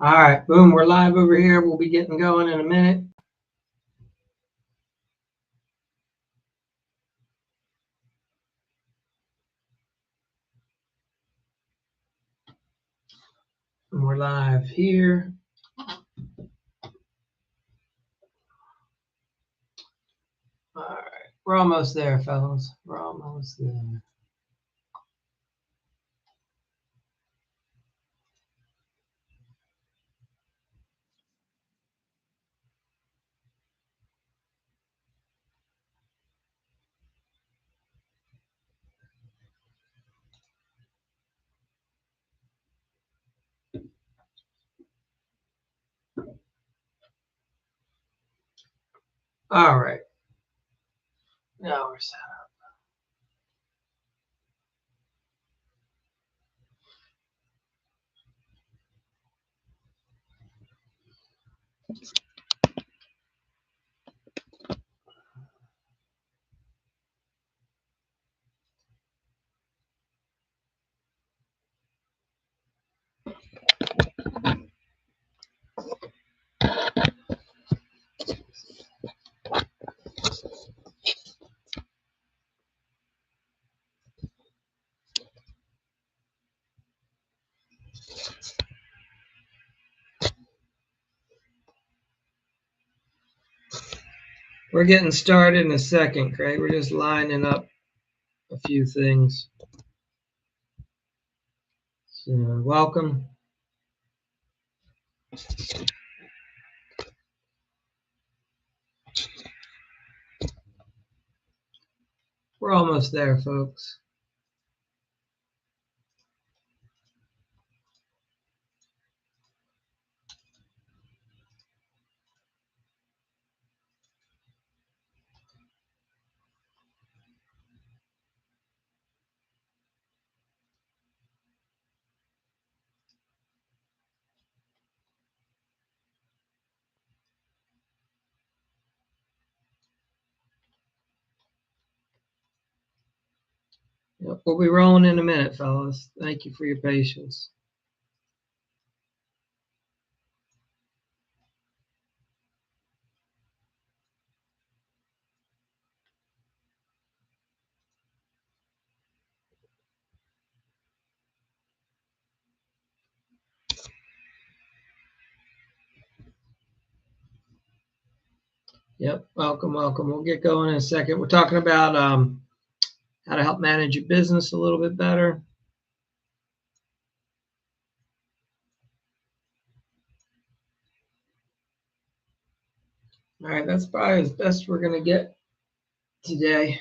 All right, boom, we're live over here. We'll be getting going in a minute. And we're live here. All right, we're almost there, fellas. We're almost there. All right. Now we're set We're getting started in a second, Craig. We're just lining up a few things. So, welcome. We're almost there, folks. Yep, we'll be rolling in a minute, fellas. Thank you for your patience. Yep, welcome, welcome. We'll get going in a second. We're talking about how to help manage your business a little bit better. All right, that's probably as best we're going to get today.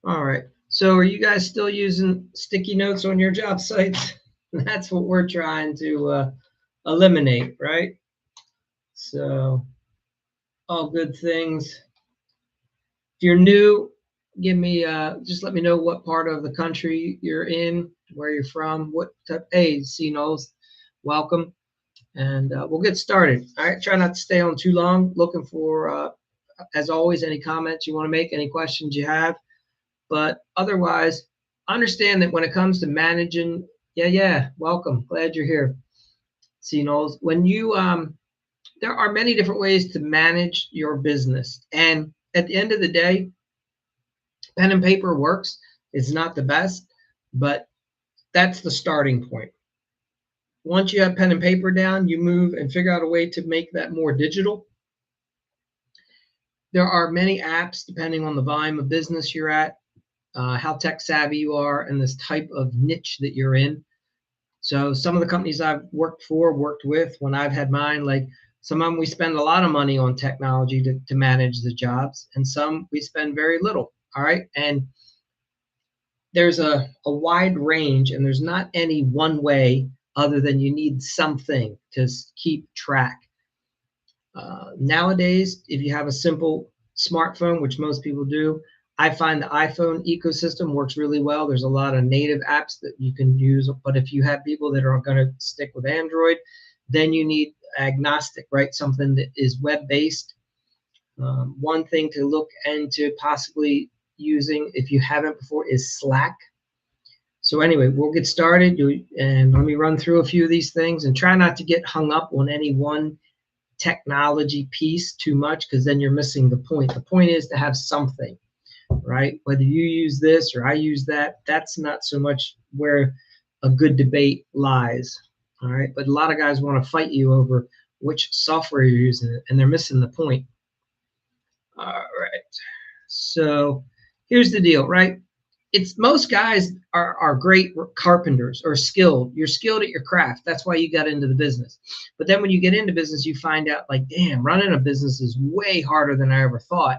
All right, so are you guys still using sticky notes on your job sites? That's what we're trying to eliminate, right? So, all good things. If you're new, give me just let me know what part of the country you're in, where you're from, what type. Hey, CNOs, welcome, and we'll get started. All right, try not to stay on too long. Looking for, as always, any comments you want to make, any questions you have. But otherwise, understand that when it comes to managing, yeah, welcome. Glad you're here, CNOs. When you there are many different ways to manage your business, and at the end of the day, pen and paper works. It's not the best, but that's the starting point. Once you have pen and paper down, you move and figure out a way to make that more digital. There are many apps depending on the volume of business you're at, how tech savvy you are, and this type of niche that you're in. So some of the companies I've worked with, when I've had mine, like some of them we spend a lot of money on technology to manage the jobs, and some we spend very little. All right. And there's a wide range, and there's not any one way other than you need something to keep track. Nowadays, if you have a simple smartphone, which most people do, I find the iPhone ecosystem works really well. There's a lot of native apps that you can use, but if you have people that are going to stick with Android, then you need agnostic, right? Something that is web-based. One thing to look into possibly using, if you haven't before, is Slack. So anyway, we'll get started, and let me run through a few of these things, and try not to get hung up on any one technology piece too much, because then you're missing the point. The point is to have something, right? Whether you use this or I use that, that's not so much where a good debate lies. All right. But a lot of guys want to fight you over which software you're using, and they're missing the point. All right. So here's the deal, right? It's most guys are great carpenters or skilled. You're skilled at your craft. That's why you got into the business. But then when you get into business, you find out like, damn, running a business is way harder than I ever thought.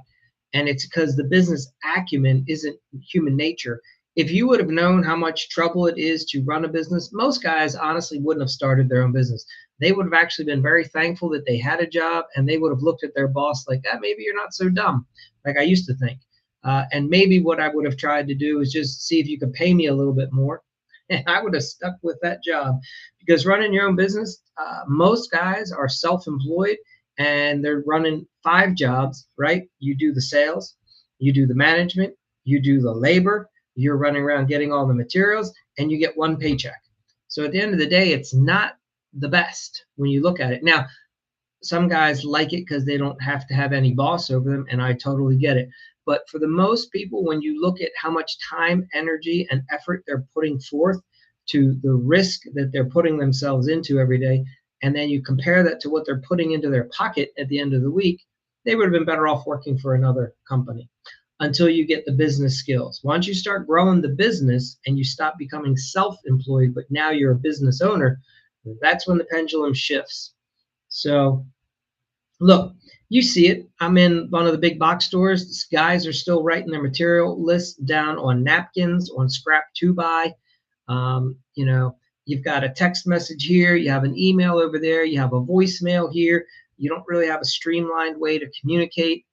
And it's because the business acumen isn't human nature. If you would have known how much trouble it is to run a business, most guys honestly wouldn't have started their own business. They would have actually been very thankful that they had a job, and they would have looked at their boss like, ah, maybe you're not so dumb, like I used to think. And maybe what I would have tried to do is just see if you could pay me a little bit more. And I would have stuck with that job, because running your own business, most guys are self-employed and they're running 5 jobs, right? You do the sales, you do the management, you do the labor, you're running around getting all the materials, and you get 1 paycheck. So at the end of the day, it's not the best when you look at it. Now, some guys like it because they don't have to have any boss over them, and I totally get it. But for the most people, when you look at how much time, energy, and effort they're putting forth to the risk that they're putting themselves into every day, and then you compare that to what they're putting into their pocket at the end of the week, they would have been better off working for another company until you get the business skills. Once you start growing the business and you stop becoming self-employed, but now you're a business owner, that's when the pendulum shifts. So look, you see it. I'm in one of the big box stores. These guys are still writing their material lists down on napkins, on scrap 2x. You know, you've got a text message here, you have an email over there, you have a voicemail here. You don't really have a streamlined way to communicate.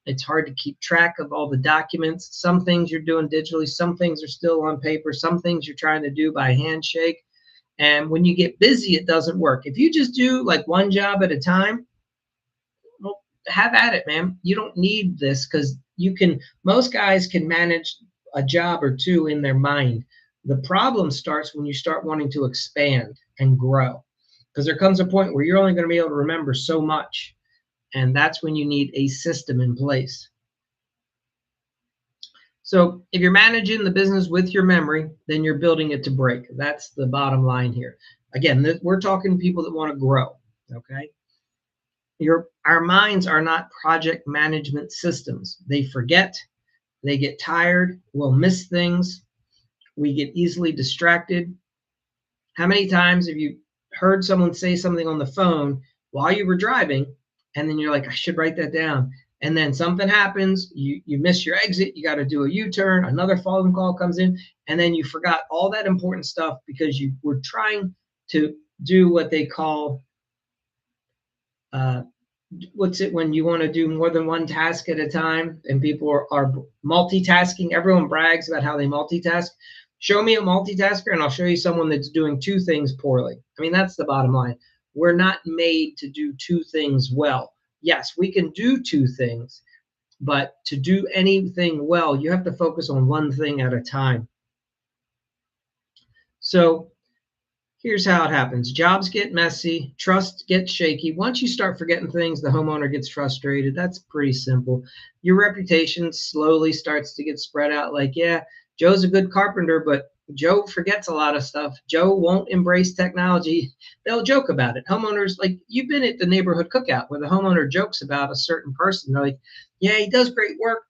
It's hard to keep track of all the documents. Some things you're doing digitally, some things are still on paper, some things you're trying to do by handshake. And when you get busy, it doesn't work. If you just do like one job at a time, well, have at it, man. You don't need this, because you can, most guys can manage a job or two in their mind. The problem starts when you start wanting to expand and grow, because there comes a point where you're only going to be able to remember so much. And that's when you need a system in place. So if you're managing the business with your memory, then you're building it to break. That's the bottom line here. Again, we're talking to people that want to grow, okay? Our minds are not project management systems. They forget, they get tired, we'll miss things, we get easily distracted. How many times have you heard someone say something on the phone while you were driving, and then you're like, I should write that down? And then something happens, you miss your exit, you got to do a U-turn, another phone call comes in, and then you forgot all that important stuff because you were trying to do what they call what's it when you want to do more than one task at a time, and people are multitasking. Everyone brags about how they multitask. Show me a multitasker and I'll show you someone that's doing 2 things poorly. I mean, that's the bottom line. We're not made to do 2 things well. Yes, we can do 2 things, but to do anything well, you have to focus on one thing at a time. So here's how it happens. Jobs get messy, trust gets shaky. Once you start forgetting things, the homeowner gets frustrated. That's pretty simple. Your reputation slowly starts to get spread out. Like, yeah, Joe's a good carpenter, but Joe forgets a lot of stuff. Joe won't embrace technology. They'll joke about it. Homeowners, like, you've been at the neighborhood cookout where the homeowner jokes about a certain person. They're like, yeah, he does great work,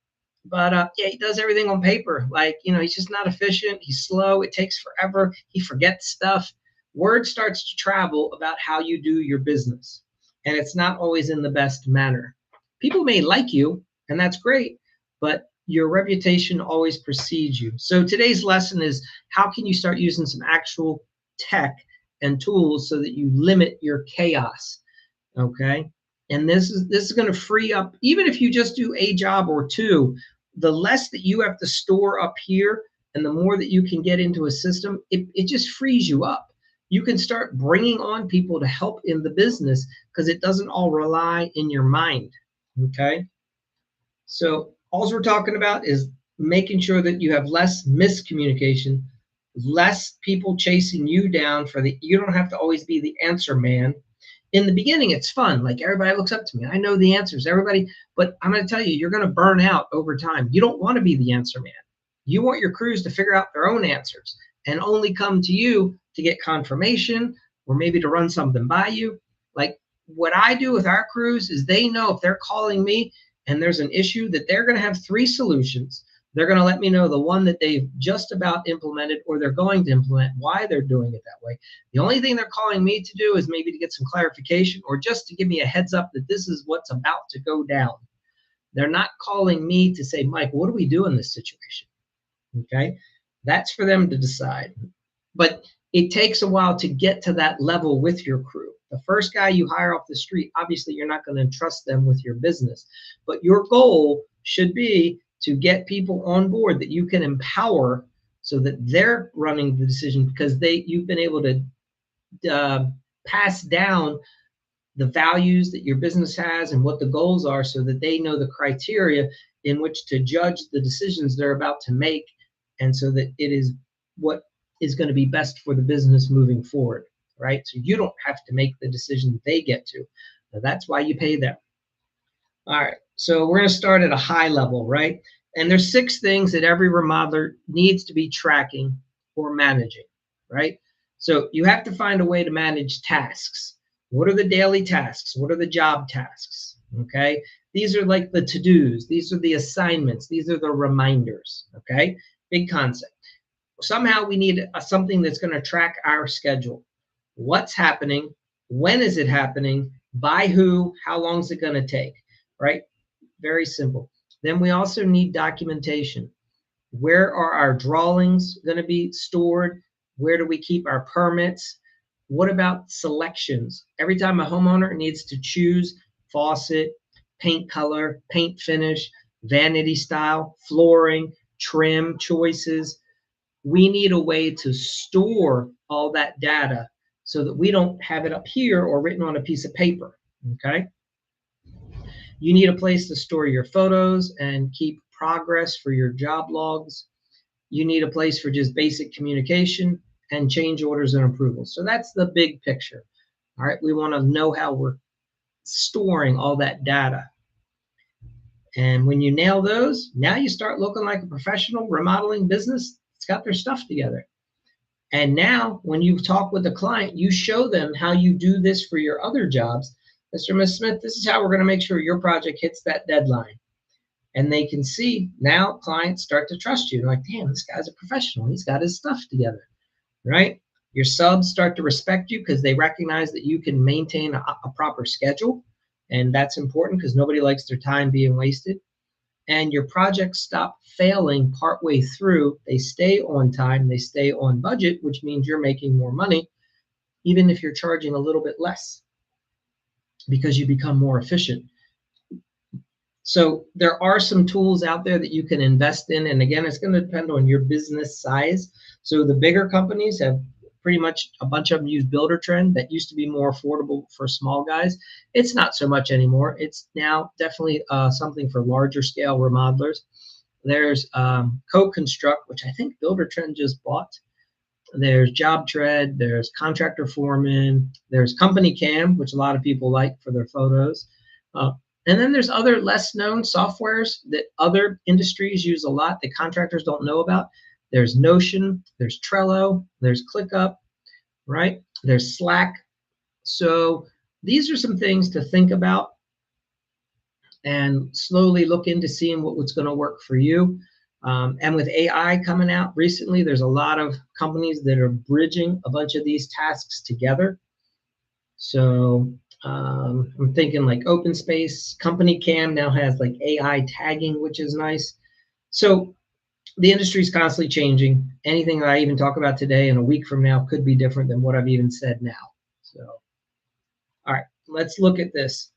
but yeah, he does everything on paper. Like, you know, he's just not efficient. He's slow. It takes forever. He forgets stuff. Word starts to travel about how you do your business, and it's not always in the best manner. People may like you, and that's great, but your reputation always precedes you. So today's lesson is, how can you start using some actual tech and tools so that you limit your chaos, okay? And this is going to free up, even if you just do a job or 2, the less that you have to store up here and the more that you can get into a system, it just frees you up. You can start bringing on people to help in the business because it doesn't all rely in your mind, okay? So all we're talking about is making sure that you have less miscommunication less people chasing you down for you don't have to always be the answer man. In the beginning, it's fun. Like everybody looks up to me. I know the answers, everybody, but I'm going to tell you, you're going to burn out over time. You don't want to be the answer man. You want your crews to figure out their own answers and only come to you to get confirmation or maybe to run something by you. Like what I do with our crews is they know if they're calling me and there's an issue that they're going to have 3 solutions. They're going to let me know the one that they've just about implemented or they're going to implement, why they're doing it that way. The only thing they're calling me to do is maybe to get some clarification or just to give me a heads up that this is what's about to go down. They're not calling me to say, Mike, what do we do in this situation? Okay, that's for them to decide. But it takes a while to get to that level with your crew. The first guy you hire off the street, obviously you're not going to entrust them with your business, but your goal should be to get people on board that you can empower so that they're running the decision because you've been able to pass down the values that your business has and what the goals are so that they know the criteria in which to judge the decisions they're about to make, and so that it is what is going to be best for the business moving forward, right? So you don't have to make the decision they get to. Now, that's why you pay them. All right, so we're going to start at a high level, right? And there's 6 things that every remodeler needs to be tracking or managing, right? So you have to find a way to manage tasks. What are the daily tasks? What are the job tasks? Okay, these are like the to-dos. These are the assignments. These are the reminders. Okay, big concept. Somehow we need something that's going to track our schedule. What's happening? When is it happening? By who? How long is it going to take? Right? Very simple. Then we also need documentation. Where are our drawings going to be stored? Where do we keep our permits? What about selections? Every time a homeowner needs to choose faucet, paint color, paint finish, vanity style, flooring, trim choices, we need a way to store all that data so that we don't have it up here or written on a piece of paper, okay? You need a place to store your photos and keep progress for your job logs. You need a place for just basic communication and change orders and approvals. So that's the big picture. All right, we want to know how we're storing all that data. And when you nail those, now you start looking like a professional remodeling business that's got their stuff together. And now when you talk with the client, you show them how you do this for your other jobs. Mr. Ms. Smith, this is how we're going to make sure your project hits that deadline. And they can see now clients start to trust you. They're like, damn, this guy's a professional. He's got his stuff together, right? Your subs start to respect you because they recognize that you can maintain a proper schedule. And that's important because nobody likes their time being wasted. And your projects stop failing partway through. They stay on time, they stay on budget, which means you're making more money, even if you're charging a little bit less because you become more efficient. So there are some tools out there that you can invest in. And again, it's going to depend on your business size. So the bigger companies have pretty much a bunch of them use Buildertrend. That used to be more affordable for small guys. It's not so much anymore. It's now definitely something for larger scale remodelers. There's Co-Construct, which I think Buildertrend just bought. There's JobTread. There's Contractor Foreman. There's Company Cam, which a lot of people like for their photos. And then there's other less known softwares that other industries use a lot that contractors don't know about. There's Notion, there's Trello, there's ClickUp, right? There's Slack. So these are some things to think about and slowly look into seeing what's going to work for you. And with AI coming out recently, there's a lot of companies that are bridging a bunch of these tasks together. So I'm thinking like OpenSpace. Company Cam now has like AI tagging, which is nice. So the industry is constantly changing. Anything that I even talk about today in a week from now could be different than what I've even said now. So, all right, let's look at this.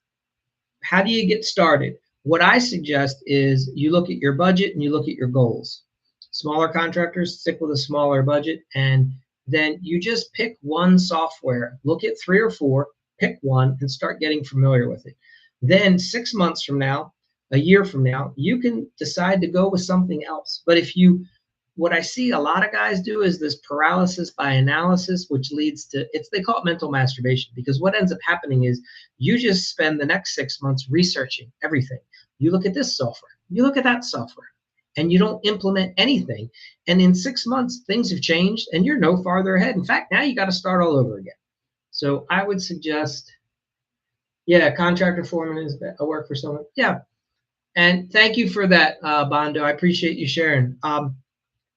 How do you get started? What I suggest is you look at your budget and you look at your goals. Smaller contractors stick with a smaller budget, and then you just pick one software. Look at 3 or 4, pick one, and start getting familiar with it. Then 6 months from now, a year from now, you can decide to go with something else. But if you what I see a lot of guys do is this paralysis by analysis, which leads to they call it mental masturbation, because what ends up happening is you just spend the next 6 months researching everything. You look at this software, you look at that software, and you don't implement anything. And in 6 months, things have changed and you're no farther ahead. In fact, now you got to start all over again. So I would suggest, yeah, contractor foreman is a work for someone. Yeah. And thank you for that, Bondo. I appreciate you sharing.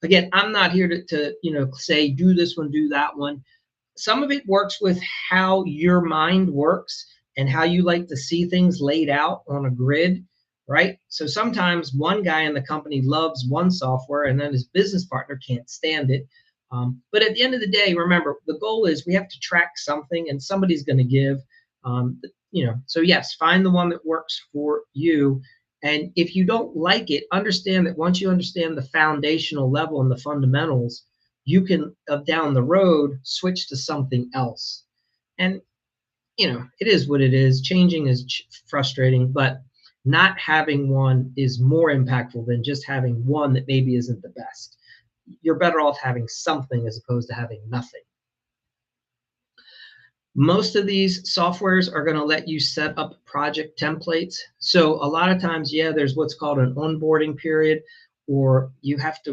Again, I'm not here to say do this one, do that one. Some of it works with how your mind works and how you like to see things laid out on a grid, right? So sometimes one guy in the company loves one software and then his business partner can't stand it. But at the end of the day, remember, the goal is we have to track something and somebody's going to give. So yes, find the one that works for you. And if you don't like it, understand that once you understand the foundational level and the fundamentals, you can down the road switch to something else. And it is what it is. Changing is frustrating, but not having one is more impactful than just having one that maybe isn't the best. You're better off having something as opposed to having nothing. Most of these softwares are going to let you set up project templates. So a lot of times, yeah, there's what's called an onboarding period, or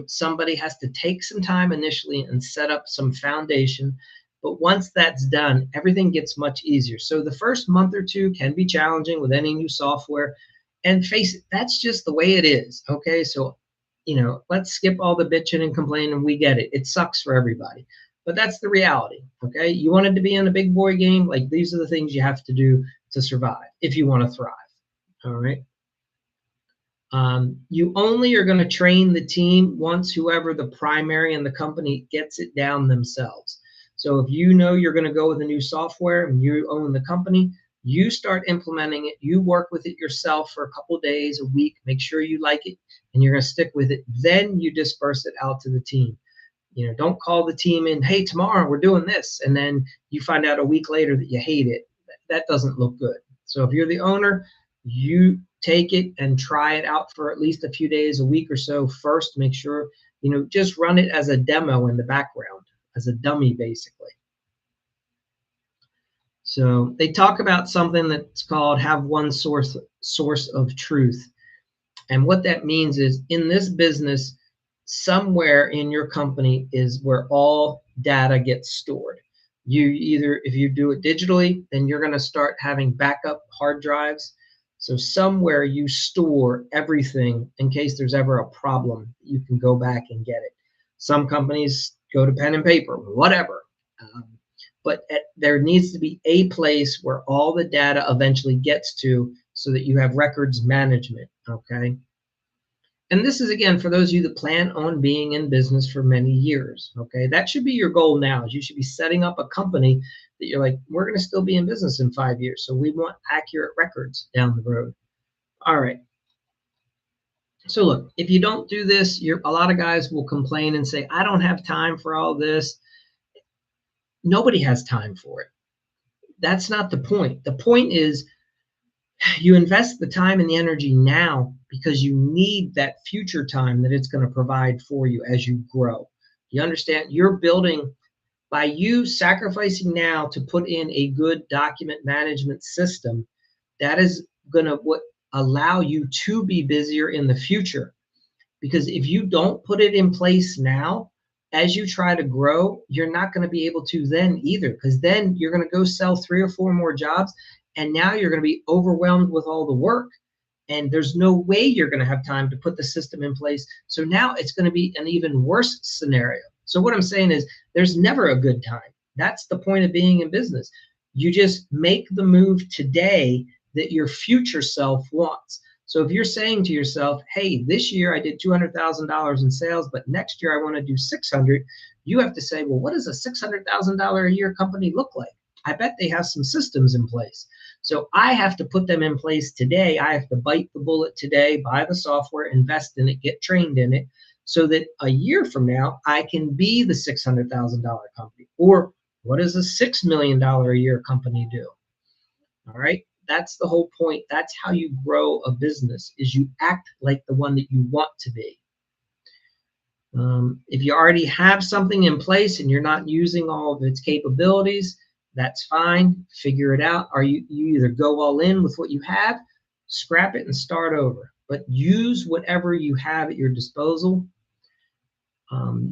somebody has to take some time initially and set up some foundation. But once that's done, everything gets much easier. So the first month or two can be challenging with any new software. And face it, that's just the way it is. Okay. So, let's skip all the bitching and complaining. We get it. It sucks for everybody. But that's the reality. Okay. You wanted to be in a big boy game. Like, these are the things you have to do to survive if you want to thrive. All right. You only are going to train the team once whoever the primary in the company gets it down themselves. So if you know you're going to go with a new software and you own the company, you start implementing it. You work with it yourself for a couple of days, a week, make sure you like it, and you're going to stick with it. Then you disperse it out to the team. Don't call the team in, hey, tomorrow we're doing this, and then you find out a week later that you hate it. That doesn't look good. So if you're the owner, you take it and try it out for at least a few days, a week or so first. Make sure, just run it as a demo in the background, as a dummy, basically. So they talk about something that's called have one source of truth. And what that means is, in this business, somewhere in your company is where all data gets stored. If you do it digitally, then you're going to start having backup hard drives. So somewhere you store everything in case there's ever a problem, you can go back and get it. Some companies go to pen and paper, whatever. But there needs to be a place where all the data eventually gets to, so that you have records management, okay? And this is, again, for those of you that plan on being in business for many years, okay? That should be your goal now. Is you should be setting up a company that you're like, we're going to still be in business in 5 years, so we want accurate records down the road. All right. So look, if you don't do this, a lot of guys will complain and say, I don't have time for all this. Nobody has time for it. That's not the point. The point is, you invest the time and the energy now because you need that future time that it's going to provide for you as you grow. You understand? You're building by you sacrificing now to put in a good document management system. That is going to allow you to be busier in the future. Because if you don't put it in place now, as you try to grow, you're not going to be able to then either, because then you're going to go sell 3 or 4 more jobs, and now you're going to be overwhelmed with all the work, and there's no way you're going to have time to put the system in place. So now it's going to be an even worse scenario. So what I'm saying is, there's never a good time. That's the point of being in business. You just make the move today that your future self wants. So if you're saying to yourself, hey, this year I did $200,000 in sales, but next year I want to do 600, you have to say, well, what does a $600,000 a year company look like? I bet they have some systems in place. So I have to put them in place today. I have to bite the bullet today, buy the software, invest in it, get trained in it, so that a year from now, I can be the $600,000 company. Or what does a $6 million a year company do? All right. That's the whole point. That's how you grow a business, is you act like the one that you want to be. If you already have something in place and you're not using all of its capabilities, that's fine. Figure it out. Or you either go all in with what you have, scrap it and start over. But use whatever you have at your disposal.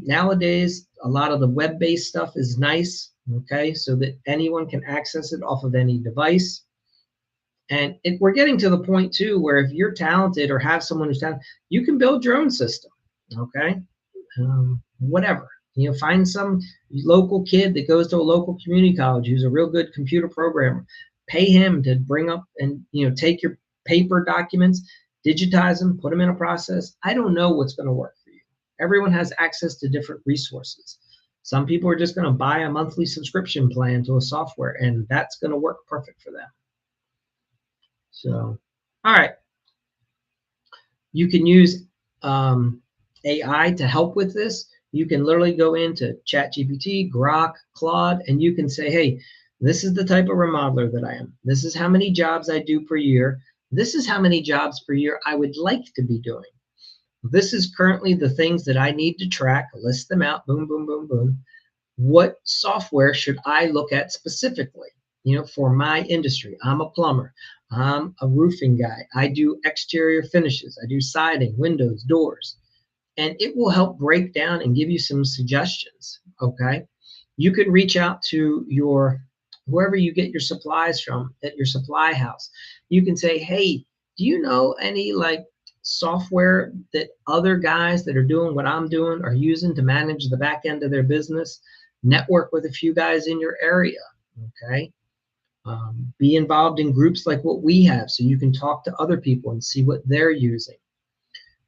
Nowadays, a lot of the web-based stuff is nice, okay, so that anyone can access it off of any device. And we're getting to the point, too, where if you're talented or have someone who's talented, you can build your own system, okay? Whatever. Find some local kid that goes to a local community college who's a real good computer programmer. Pay him to bring up and, take your paper documents, digitize them, put them in a process. I don't know what's going to work for you. Everyone has access to different resources. Some people are just going to buy a monthly subscription plan to a software, and that's going to work perfect for them. So, all right. You can use AI to help with this. You can literally go into ChatGPT, Grok, Claude, and you can say, hey, this is the type of remodeler that I am. This is how many jobs I do per year. This is how many jobs per year I would like to be doing. This is currently the things that I need to track, list them out, boom, boom, boom, boom. What software should I look at specifically, for my industry? I'm a plumber. I'm a roofing guy. I do exterior finishes. I do siding, windows, doors. And it will help break down and give you some suggestions, okay? You can reach out to whoever you get your supplies from at your supply house. You can say, hey, do you know any software that other guys that are doing what I'm doing are using to manage the back end of their business? Network with a few guys in your area, okay? Be involved in groups like what we have so you can talk to other people and see what they're using.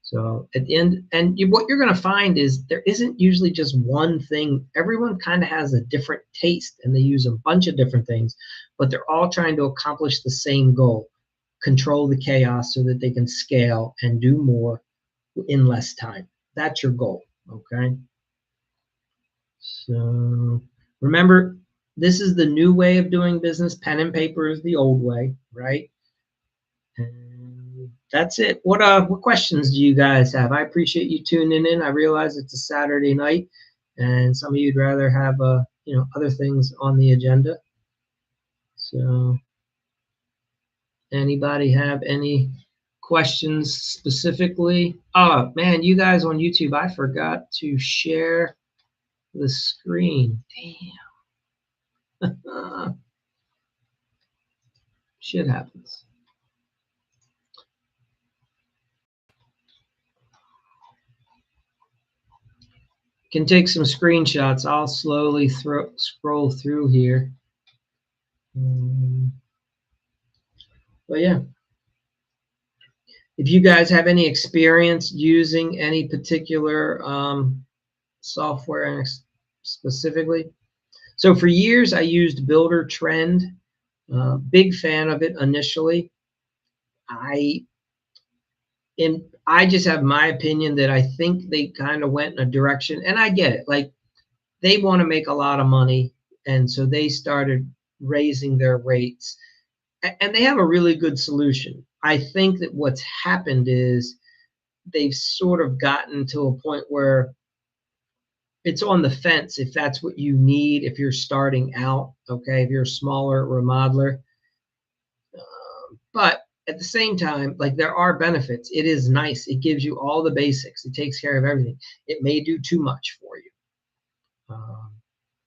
So at the end, and what you're going to find is there isn't usually just one thing. Everyone kind of has a different taste and they use a bunch of different things, but they're all trying to accomplish the same goal: control the chaos so that they can scale and do more in less time. That's your goal, okay? So remember, this is the new way of doing business. Pen and paper is the old way, right? And that's it. What questions do you guys have? I appreciate you tuning in. I realize it's a Saturday night, and some of you'd rather have other things on the agenda. So, anybody have any questions specifically? Oh man, you guys on YouTube, I forgot to share the screen. Damn. Shit happens. Can take some screenshots. I'll slowly scroll through here. But yeah, if you guys have any experience using any particular software specifically. So for years, I used Buildertrend. Big fan of it initially. I just have my opinion that I think they kind of went in a direction, and I get it. Like, they want to make a lot of money, and so they started raising their rates. And they have a really good solution. I think that what's happened is they've sort of gotten to a point where it's on the fence if that's what you need if you're starting out, okay, if you're a smaller remodeler. But at the same time, there are benefits. It is nice. It gives you all the basics. It takes care of everything. It may do too much for you.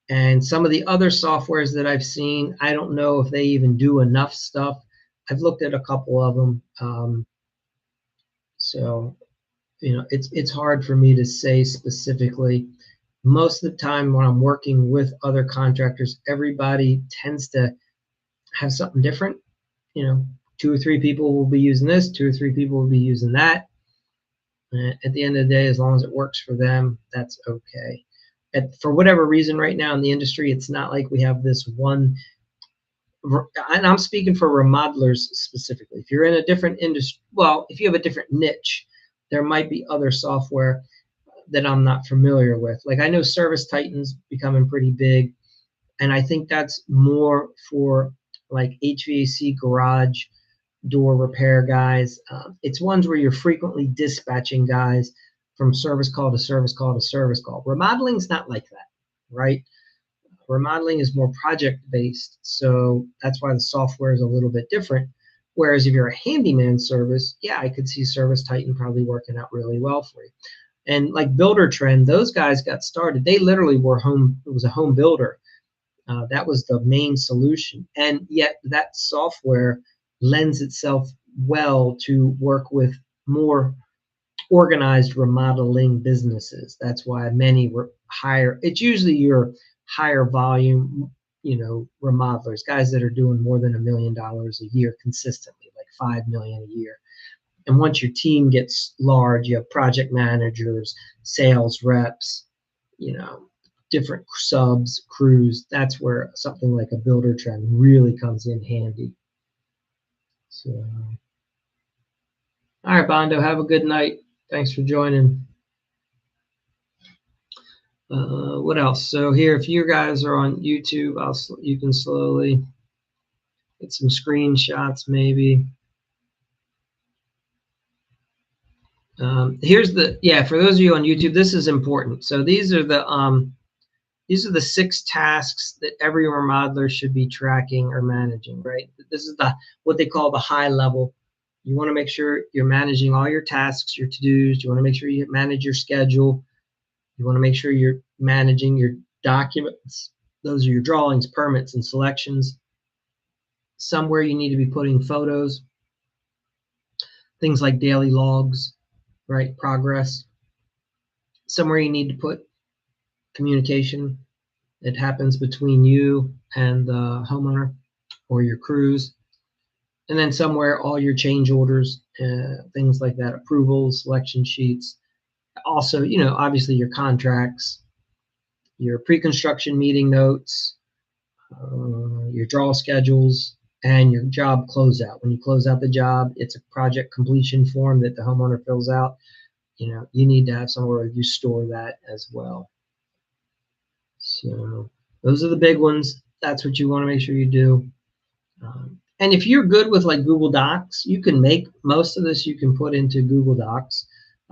And some of the other softwares that I've seen, I don't know if they even do enough stuff. I've looked at a couple of them. So, it's hard for me to say specifically. Most of the time when I'm working with other contractors, everybody tends to have something different. 2 or 3 people will be using this, 2 or 3 people will be using that. At the end of the day, as long as it works for them, that's okay. For whatever reason right now in the industry, it's not like we have this one, and I'm speaking for remodelers specifically. If you're in a different industry, well, if you have a different niche, there might be other software that I'm not familiar with. Like, I know Service Titan's becoming pretty big, and I think that's more for like HVAC garage door repair guys. It's ones where you're frequently dispatching guys from service call to service call to service call. Remodeling is not like that, right? Remodeling is more project based, so that's why the software is a little bit different. Whereas if you're a handyman service, yeah, I could see Service Titan probably working out really well for you. And like Buildertrend, those guys got started. They literally were home. It was a home builder. That was the main solution, and yet that software lends itself well to work with more organized remodeling businesses. That's why many were higher. It's usually your higher volume, remodelers, guys that are doing more than $1 million a year consistently, like 5 million a year. And once your team gets large, you have project managers, sales reps, different subs, crews. That's where something like a Buildertrend really comes in handy. So, all right, Bondo, have a good night. Thanks for joining. What else? So here, if you guys are on YouTube, you can slowly get some screenshots maybe. Here's for those of you on YouTube, this is important. So these are the 6 tasks that every remodeler should be tracking or managing, right? This is what they call the high level. You want to make sure you're managing all your tasks, your to-dos. You want to make sure you manage your schedule. You want to make sure you're managing your documents. Those are your drawings, permits, and selections. Somewhere you need to be putting photos, things like daily logs, right? Progress. Somewhere you need to put communication that happens between you and the homeowner or your crews. And then somewhere all your change orders, things like that, approvals, selection sheets. Also, obviously your contracts, your pre-construction meeting notes, your draw schedules, and your job closeout. When you close out the job, it's a project completion form that the homeowner fills out. You need to have somewhere where you store that as well. So those are the big ones. That's what you want to make sure you do. And if you're good with like Google Docs, you can make most of this, you can put into Google Docs.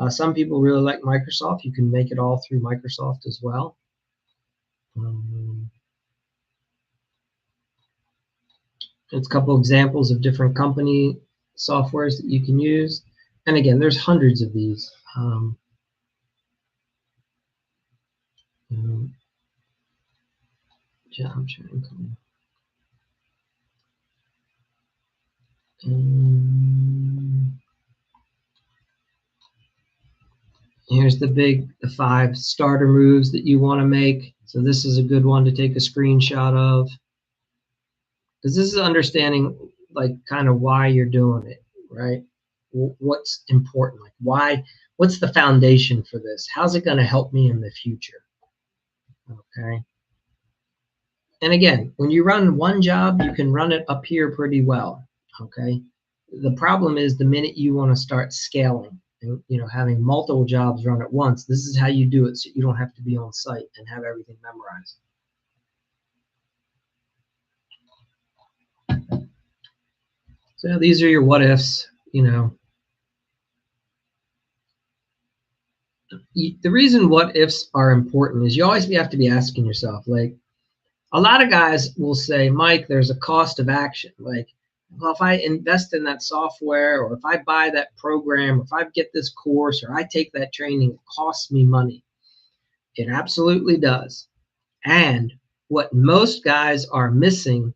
Some people really like Microsoft. You can make it all through Microsoft as well. It's a couple examples of different company softwares that you can use. And again, there's hundreds of these. Job tracking. Here's the 5 starter moves that you want to make. So this is a good one to take a screenshot of, because this is understanding like kind of why you're doing it, right? What's important, like what's the foundation for this? How's it going to help me in the future? Okay. And again, when you run one job, you can run it up here pretty well. Okay. The problem is the minute you want to start scaling and having multiple jobs run at once, this is how you do it, so you don't have to be on site and have everything memorized. So these are your what ifs. The reason what ifs are important is you always have to be asking yourself, like, a lot of guys will say, Mike, there's a cost of action. Like, well, if I invest in that software, or if I buy that program, or if I get this course, or I take that training, it costs me money. It absolutely does. And what most guys are missing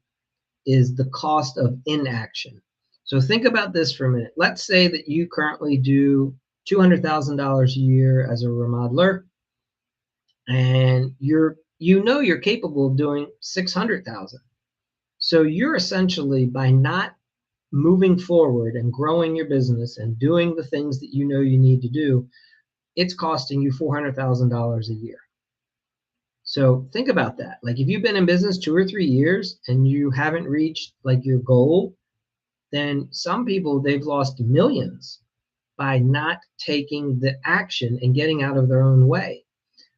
is the cost of inaction. So think about this for a minute. Let's say that you currently do $200,000 a year as a remodeler, and you're capable of doing 600,000. So you're essentially, by not moving forward and growing your business and doing the things that you need to do, it's costing you $400,000 a year. So think about that. Like, if you've been in business 2 or 3 years and you haven't reached like your goal, then some people, they've lost millions by not taking the action and getting out of their own way.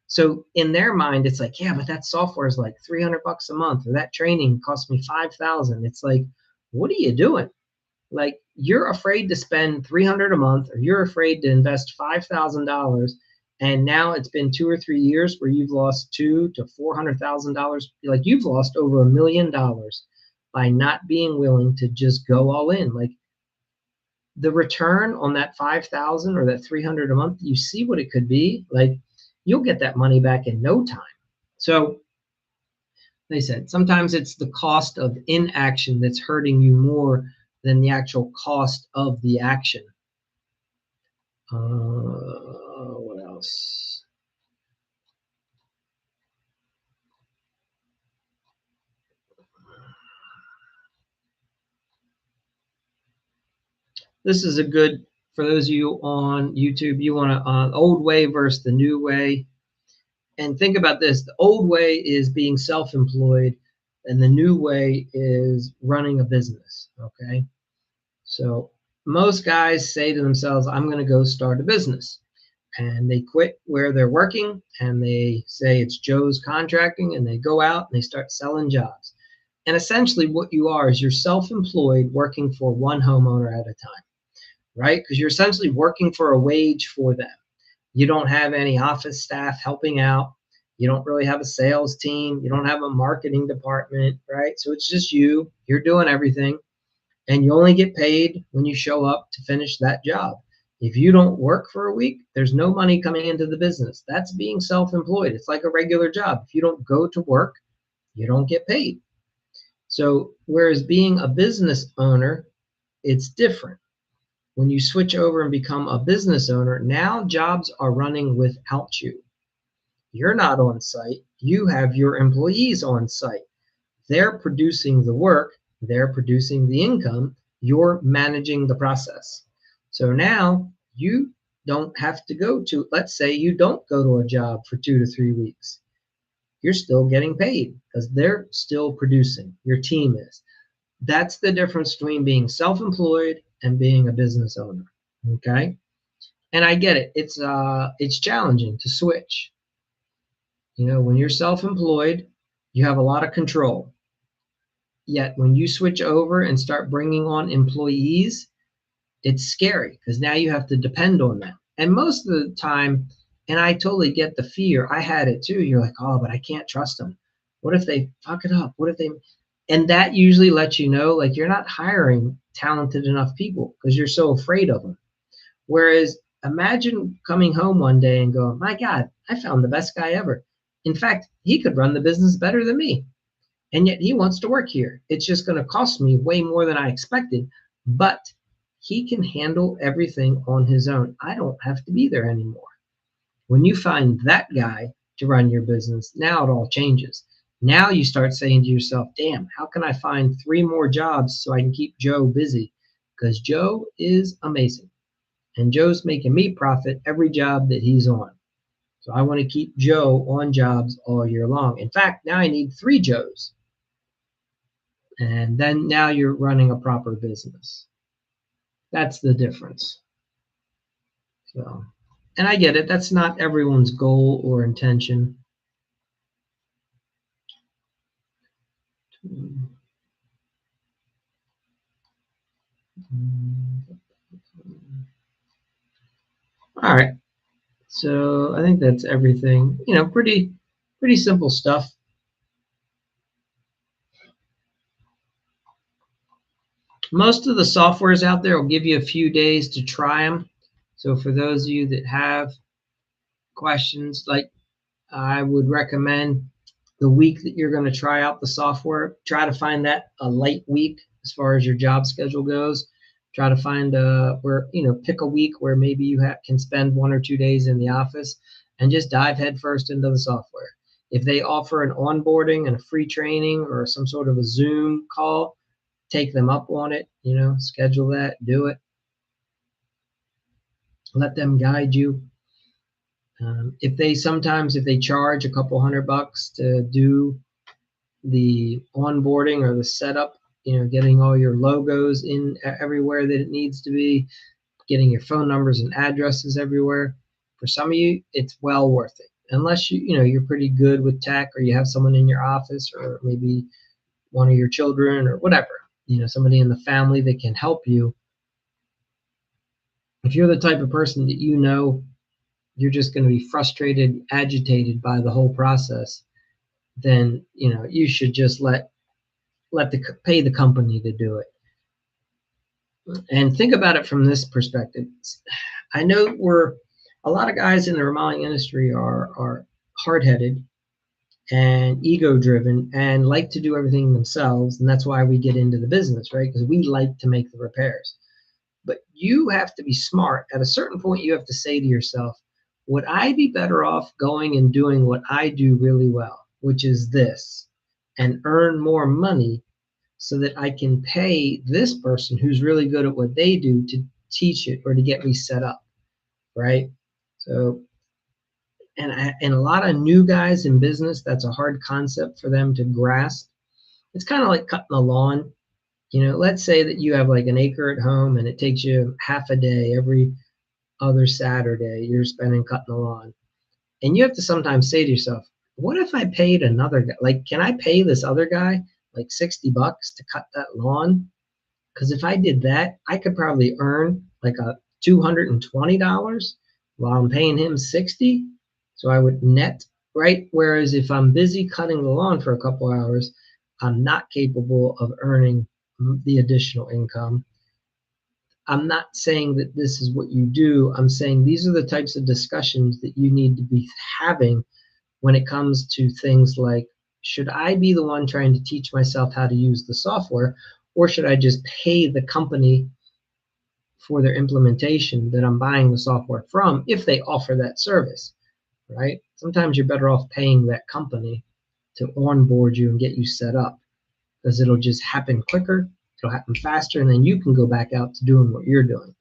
So in their mind, it's like, yeah, but that software is like $300 a month, or that training cost me $5,000. It's like, what are you doing? Like, you're afraid to spend $300 a month, or you're afraid to invest $5,000 And now it's been 2 or 3 years where you've lost $200,000 to $400,000. Like, you've lost over $1 million by not being willing to just go all in. Like, the return on that 5,000 or that 300 a month, you see what it could be. Like, you'll get that money back in no time. So they said sometimes it's the cost of inaction that's hurting you more than the actual cost of the action. What else? This is a good, for those of you on YouTube, you want to, old way versus the new way. And think about this. The old way is being self-employed, and the new way is running a business, okay? So most guys say to themselves, I'm going to go start a business. And they quit where they're working, and they say it's Joe's Contracting, and they go out and they start selling jobs. And essentially what you are is you're self-employed working for one homeowner at a time, right? Because you're essentially working for a wage for them. You don't have any office staff helping out. You don't really have a sales team. You don't have a marketing department, right? So it's just you. You're doing everything. And you only get paid when you show up to finish that job. If you don't work for a week, there's no money coming into the business. That's being self-employed. It's like a regular job. If you don't go to work, you don't get paid. So whereas being a business owner, it's different. When you switch over and become a business owner, now jobs are running without you. You're not on site. You have your employees on site. They're producing the work. They're producing the income. You're managing the process. So now you don't have to go to, let's say you don't go to a job for 2 to 3 weeks. You're still getting paid because they're still producing. Your team is. That's the difference between being self-employed and being a business owner. Okay. And I get it. It's challenging to switch. You know, when you're self-employed, you have a lot of control. Yet when you switch over and start bringing on employees, it's scary because now you have to depend on them. And most of the time, and I totally get the fear. I had it too. You're like, oh, but I can't trust them. What if they fuck it up? What if they, and that usually lets you know, like, you're not hiring talented enough people because you're so afraid of them. Whereas imagine coming home one day and going, my God, I found the best guy ever. In fact, he could run the business better than me. And yet he wants to work here. It's just going to cost me way more than I expected, but he can handle everything on his own. I don't have to be there anymore. When you find that guy to run your business, now it all changes. Now you start saying to yourself, damn, how can I find 3 more jobs so I can keep Joe busy? Because Joe is amazing. And Joe's making me profit every job that he's on. So I want to keep Joe on jobs all year long. In fact, now I need 3 Joes. And then now you're running a proper business. That's the difference. So, and I get it. That's not everyone's goal or intention. All right. So I think that's everything. You know, pretty simple stuff. Most of the softwares out there will give you a few days to try them. So for those of you that have questions, like, I would recommend the week that you're going to try out the software, try to find that a light week as far as your job schedule goes. Try to find where, you know, pick a week where maybe you can spend 1 or 2 days in the office and just dive headfirst into the software. If they offer an onboarding and a free training or some sort of a Zoom call, take them up on it, you know, schedule that, do it. Let them guide you. If they charge a couple $100 to do the onboarding or the setup, you know, getting all your logos in everywhere that it needs to be, getting your phone numbers and addresses everywhere. For some of you, it's well worth it. Unless you're pretty good with tech, or you have someone in your office, or maybe one of your children or whatever, you know, somebody in the family that can help you. If you're the type of person that you're just going to be frustrated, agitated by the whole process, then you should just pay the company to do it. And think about it from this perspective. I know a lot of guys in the remodeling industry are hard-headed and ego-driven and like to do everything themselves, and that's why we get into the business, right? Because we like to make the repairs. But you have to be smart. At a certain point, you have to say to yourself, would I be better off going and doing what I do really well, which is this, and earn more money so that I can pay this person who's really good at what they do to teach it or to get me set up, right? So, and a lot of new guys in business, that's a hard concept for them to grasp. It's kind of like cutting the lawn. Let's say that you have like an acre at home and it takes you half a day every other Saturday you're spending cutting the lawn. And you have to sometimes say to yourself, what if I paid another guy? Like, can I pay this other guy like $60 to cut that lawn? Because if I did that, I could probably earn like a $220 while I'm paying him 60. So I would net, right? Whereas if I'm busy cutting the lawn for a couple hours, I'm not capable of earning the additional income. I'm not saying that this is what you do. I'm saying these are the types of discussions that you need to be having when it comes to things like, should I be the one trying to teach myself how to use the software, or should I just pay the company for their implementation that I'm buying the software from if they offer that service, right? Sometimes you're better off paying that company to onboard you and get you set up, because it'll just happen quicker, it'll happen faster, and then you can go back out to doing what you're doing.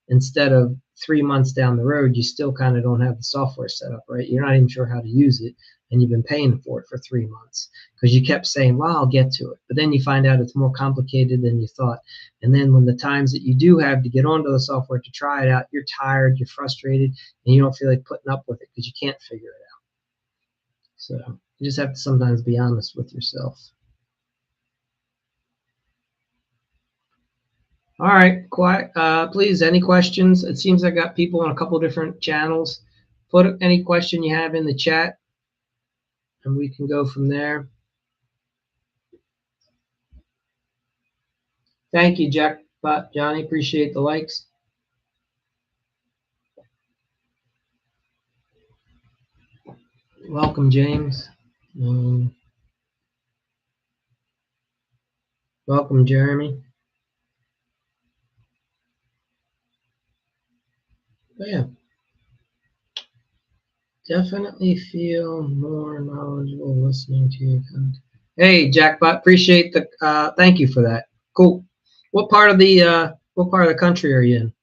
Instead of 3 months down the road, you still kind of don't have the software set up, right? You're not even sure how to use it, and you've been paying for it for 3 months because you kept saying, well, I'll get to it. But then you find out it's more complicated than you thought. And then when the times that you do have to get onto the software to try it out, you're tired, you're frustrated, and you don't feel like putting up with it because you can't figure it out. So you just have to sometimes be honest with yourself. All right, quiet. Please, any questions? It seems I got people on a couple different channels. Put any question you have in the chat, and we can go from there. Thank you, Jackpot Johnny. Appreciate the likes. Welcome, James. Welcome, Jeremy. But yeah, definitely feel more knowledgeable listening to your content. Hey, Jackpot, appreciate the. Thank you for that. Cool. What part of the country are you in?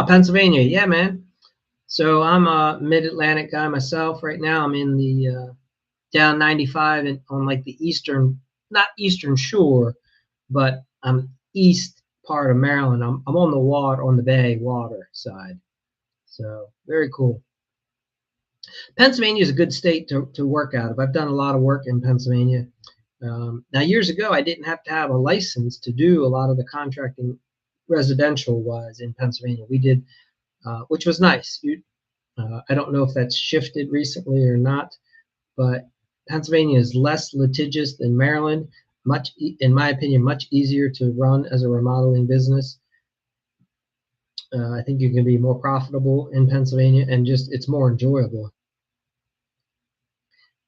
Pennsylvania. Yeah, man. So I'm a mid-Atlantic guy myself. Right now, I'm in the down 95 and on like the not eastern shore, but I'm east part of Maryland. I'm on the water, on the bay water side. So very cool. Pennsylvania is a good state to work out of. I've done a lot of work in Pennsylvania. Now, years ago, I didn't have to have a license to do a lot of the contracting residential wise in Pennsylvania. We did, which was nice. I don't know if that's shifted recently or not, but Pennsylvania is less litigious than Maryland. In my opinion, much easier to run as a remodeling business. I think you can be more profitable in Pennsylvania, and it's more enjoyable.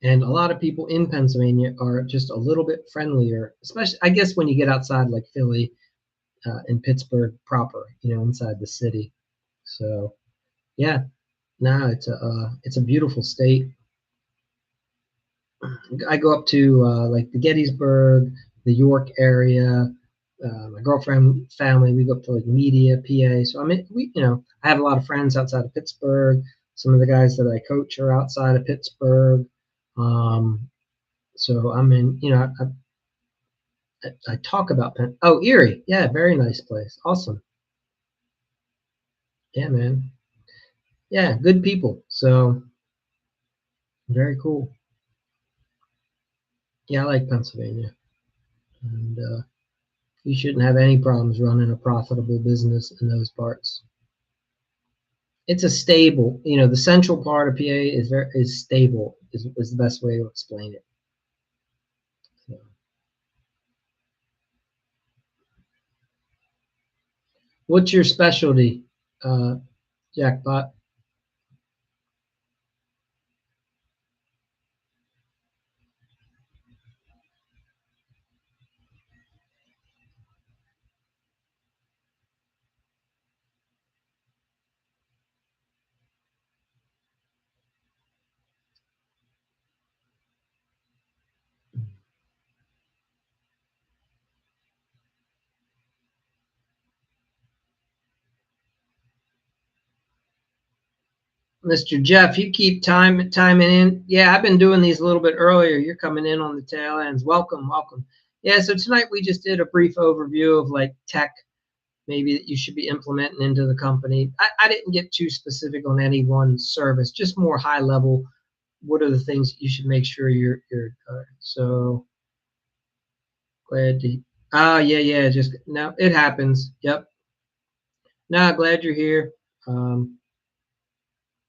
And a lot of people in Pennsylvania are just a little bit friendlier, especially, I guess, when you get outside like Philly and Pittsburgh proper, inside the city. So, yeah, no, it's a beautiful state. I go up to like the Gettysburg, the York area. My girlfriend family, we go up to like Media, PA. So I have a lot of friends outside of Pittsburgh. Some of the guys that I coach are outside of Pittsburgh. So I'm in, I talk about Erie. Yeah, very nice place. Awesome. Yeah, man. Yeah, good people. So very cool. Yeah, I like Pennsylvania, and you shouldn't have any problems running a profitable business in those parts. It's a stable, the central part of PA is stable is the best way to explain it. So, what's your specialty, uh, Jackpot? Mr. Jeff, you keep timing in. Yeah, I've been doing these a little bit earlier. You're coming in on the tail ends. Welcome, welcome. Yeah, so tonight we just did a brief overview of like tech maybe that you should be implementing into the company. I didn't get too specific on any one service, just more high level. What are the things you should make sure you're so glad to. Oh yeah, yeah. Just no, it happens. Yep. No, glad you're here. Um,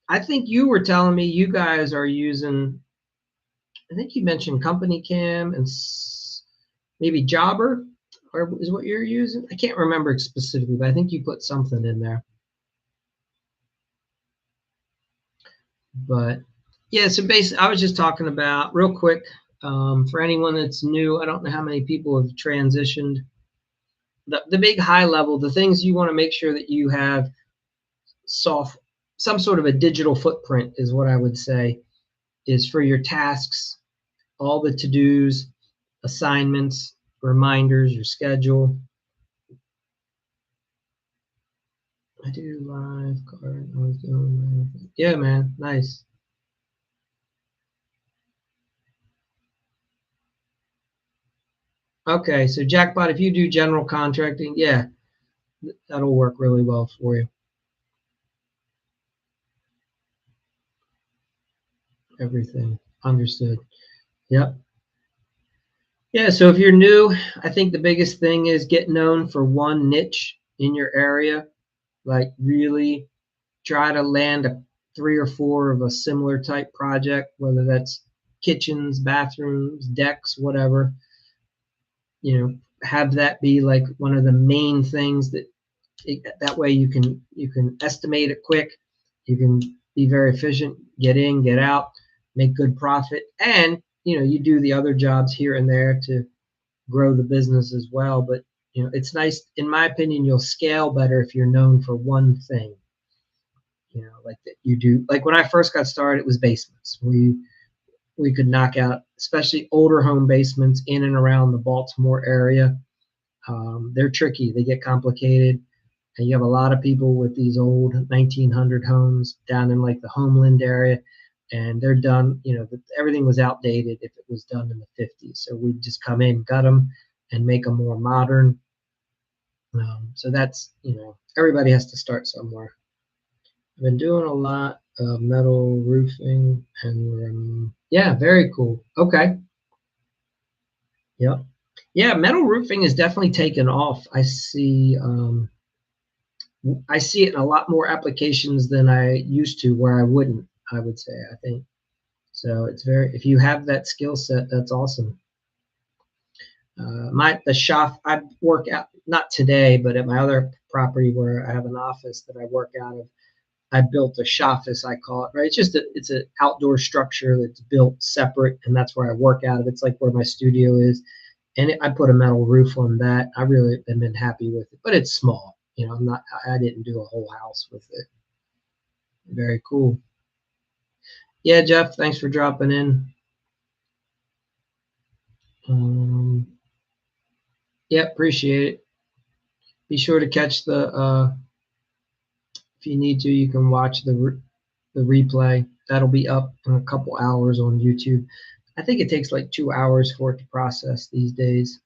I think you were telling me you guys are using. I think you mentioned Company Cam and maybe Jobber, or is what you're using. I can't remember specifically, but I think you put something in there. But yeah, so basically, I was just talking about real quick for anyone that's new. I don't know how many people have transitioned. The big high level, the things you want to make sure that you have soft, some sort of a digital footprint is what I would say is for your tasks, all the to dos, assignments, reminders, your schedule. I do live card. I was doing yeah, man, nice. Okay, so Jackpot, if you do general contracting, yeah, that'll work really well for you. Everything understood. Yep. Yeah. So if you're new, I think the biggest thing is get known for one niche in your area. Like really try to land three or four of a similar type project, whether that's kitchens, bathrooms, decks, whatever. Have that be like one of the main things that way you can estimate it quick, you can be very efficient, get in, get out, make good profit, and you do the other jobs here and there to grow the business as well. But it's nice, in my opinion, you'll scale better if you're known for one thing. Like that you do. Like when I first got started, it was basements. We could knock out, especially older home basements in and around the Baltimore area. They're tricky. They get complicated. And you have a lot of people with these old 1900 homes down in like the Homeland area, and they're done. Everything was outdated if it was done in the 50s. So we just come in, gut them, and make them more modern. So that's everybody has to start somewhere. I've been doing a lot of metal roofing and yeah, very cool. Okay, yep, yeah, metal roofing is definitely taken off. I see it in a lot more applications than I used to, where I wouldn't. I would say, I think so. It's very, if you have that skill set, that's awesome. The shop I work out, not today, but at my other property where I have an office that I work out of. I built a shop, as I call it. Right, it's an outdoor structure that's built separate, and that's where I work out of. It's like where my studio is, and I put a metal roof on that. I really have been happy with it, but it's small. I'm not. I didn't do a whole house with it. Very cool. Yeah, Jeff, thanks for dropping in. Um, yeah, appreciate it. Be sure to catch if you need to, you can watch the replay. That'll be up in a couple hours on YouTube. I think it takes like 2 hours for it to process these days.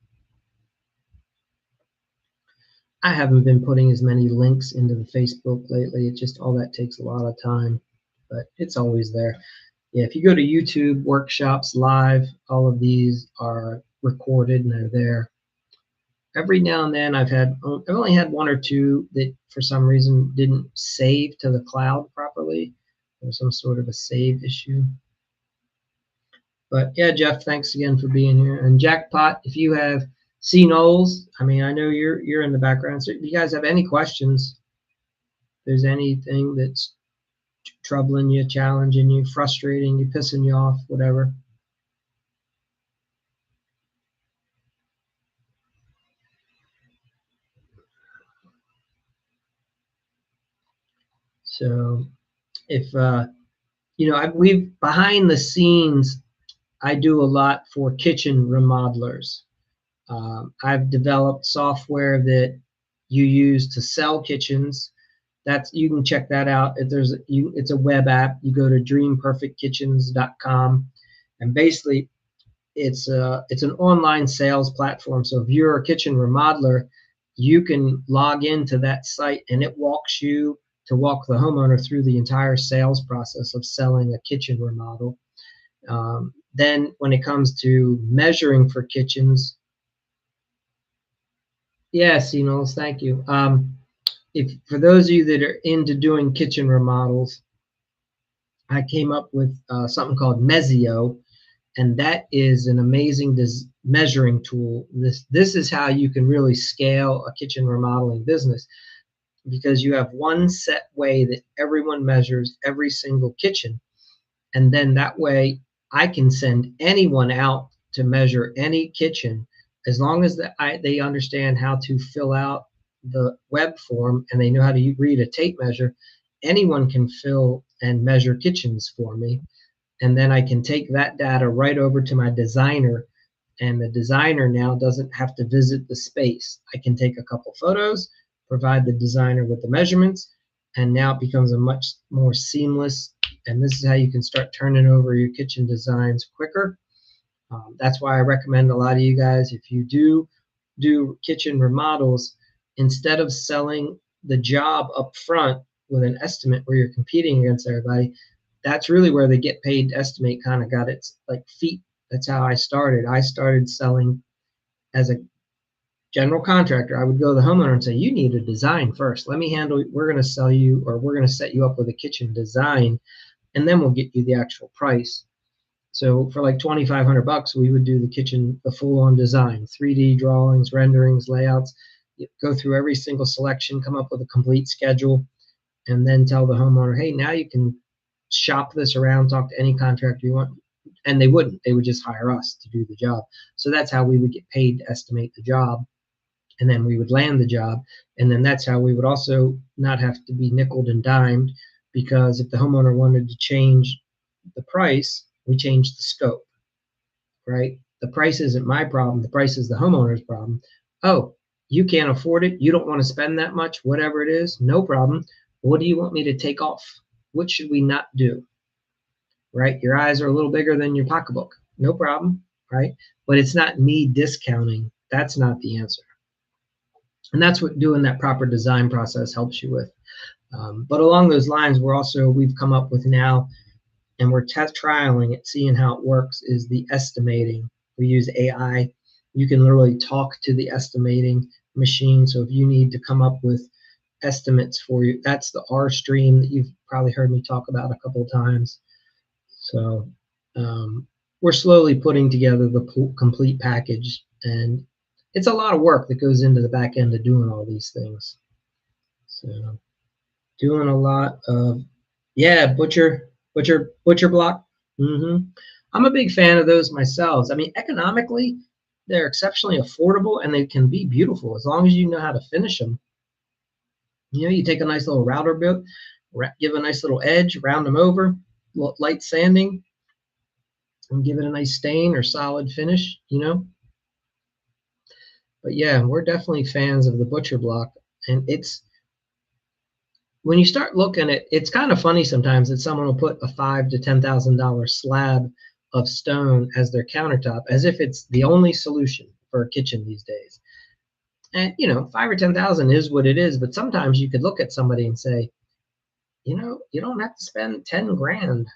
I haven't been putting as many links into the Facebook lately. It just, all that takes a lot of time, but it's always there. Yeah, if you go to YouTube workshops live, all of these are recorded and they're there. Every now and then I've only had one or two that for some reason didn't save to the cloud properly. There's some sort of a save issue. But yeah, Jeff, thanks again for being here. And Jackpot, if you have Knowles, I mean, I know you're in the background. So if you guys have any questions, if there's anything that's troubling you, challenging you, frustrating you, pissing you off, whatever. So if we've behind the scenes, I do a lot for kitchen remodelers. I've developed software that you use to sell kitchens. You can check that out. It's a web app. You go to dreamperfectkitchens.com, and basically it's an online sales platform. So if you're a kitchen remodeler, you can log into that site, and it walk the homeowner through the entire sales process of selling a kitchen remodel. Then when it comes to measuring for kitchens, yes, Knowles, thank you. If for those of you that are into doing kitchen remodels, I came up with something called Mezio, and that is an amazing measuring tool. This is how you can really scale a kitchen remodeling business, because you have one set way that everyone measures every single kitchen, and then that way I can send anyone out to measure any kitchen, as long as they understand how to fill out the web form and they know how to read a tape measure. Anyone can fill and measure kitchens for me, and then I can take that data right over to my designer, and the designer now doesn't have to visit the space. I can take a couple photos, provide the designer with the measurements, and now it becomes a much more seamless, and this is how you can start turning over your kitchen designs quicker. That's why I recommend a lot of you guys, if you do kitchen remodels, instead of selling the job up front with an estimate where you're competing against everybody, that's really where the get paid to estimate kind of got its like feet. That's how I started. I started selling as a general contractor. I would go to the homeowner and say, you need a design first. Let me handle, we're going to sell you, or we're going to set you up with a kitchen design, and then we'll get you the actual price. So for like $2,500, we would do the kitchen, the full-on design, 3D drawings, renderings, layouts, go through every single selection, come up with a complete schedule, and then tell the homeowner, hey, now you can shop this around, talk to any contractor you want. And they wouldn't. They would just hire us to do the job. So that's how we would get paid to estimate the job, and then we would land the job. And then that's how we would also not have to be nickeled and dimed, because if the homeowner wanted to change the price, we changed the scope, right? The price isn't my problem. The price is the homeowner's problem. Oh, you can't afford it. You don't want to spend that much, whatever it is, no problem. What do you want me to take off? What should we not do? Right? Your eyes are a little bigger than your pocketbook. No problem, right? But it's not me discounting. That's not the answer. And that's what doing that proper design process helps you with. But along those lines, we've come up with now, and we're trialing it, seeing how it works, is the estimating. We use AI. You can literally talk to the estimating machine. So if you need to come up with estimates for you, that's the R stream that you've probably heard me talk about a couple of times. So we're slowly putting together the complete package, and it's a lot of work that goes into the back end of doing all these things. So doing a lot of, yeah, butcher block. I'm a big fan of those myself. I mean, economically, they're exceptionally affordable, and they can be beautiful as long as you know how to finish them. You take a nice little router bit, give a nice little edge, round them over, light sanding, and give it a nice stain or solid finish, But yeah, we're definitely fans of the butcher block. And when you start looking at it's kind of funny sometimes that someone will put a $5,000 to $10,000 slab of stone as their countertop, as if it's the only solution for a kitchen these days. And 5 or 10,000 is what it is. But sometimes you could look at somebody and say, you don't have to spend 10 grand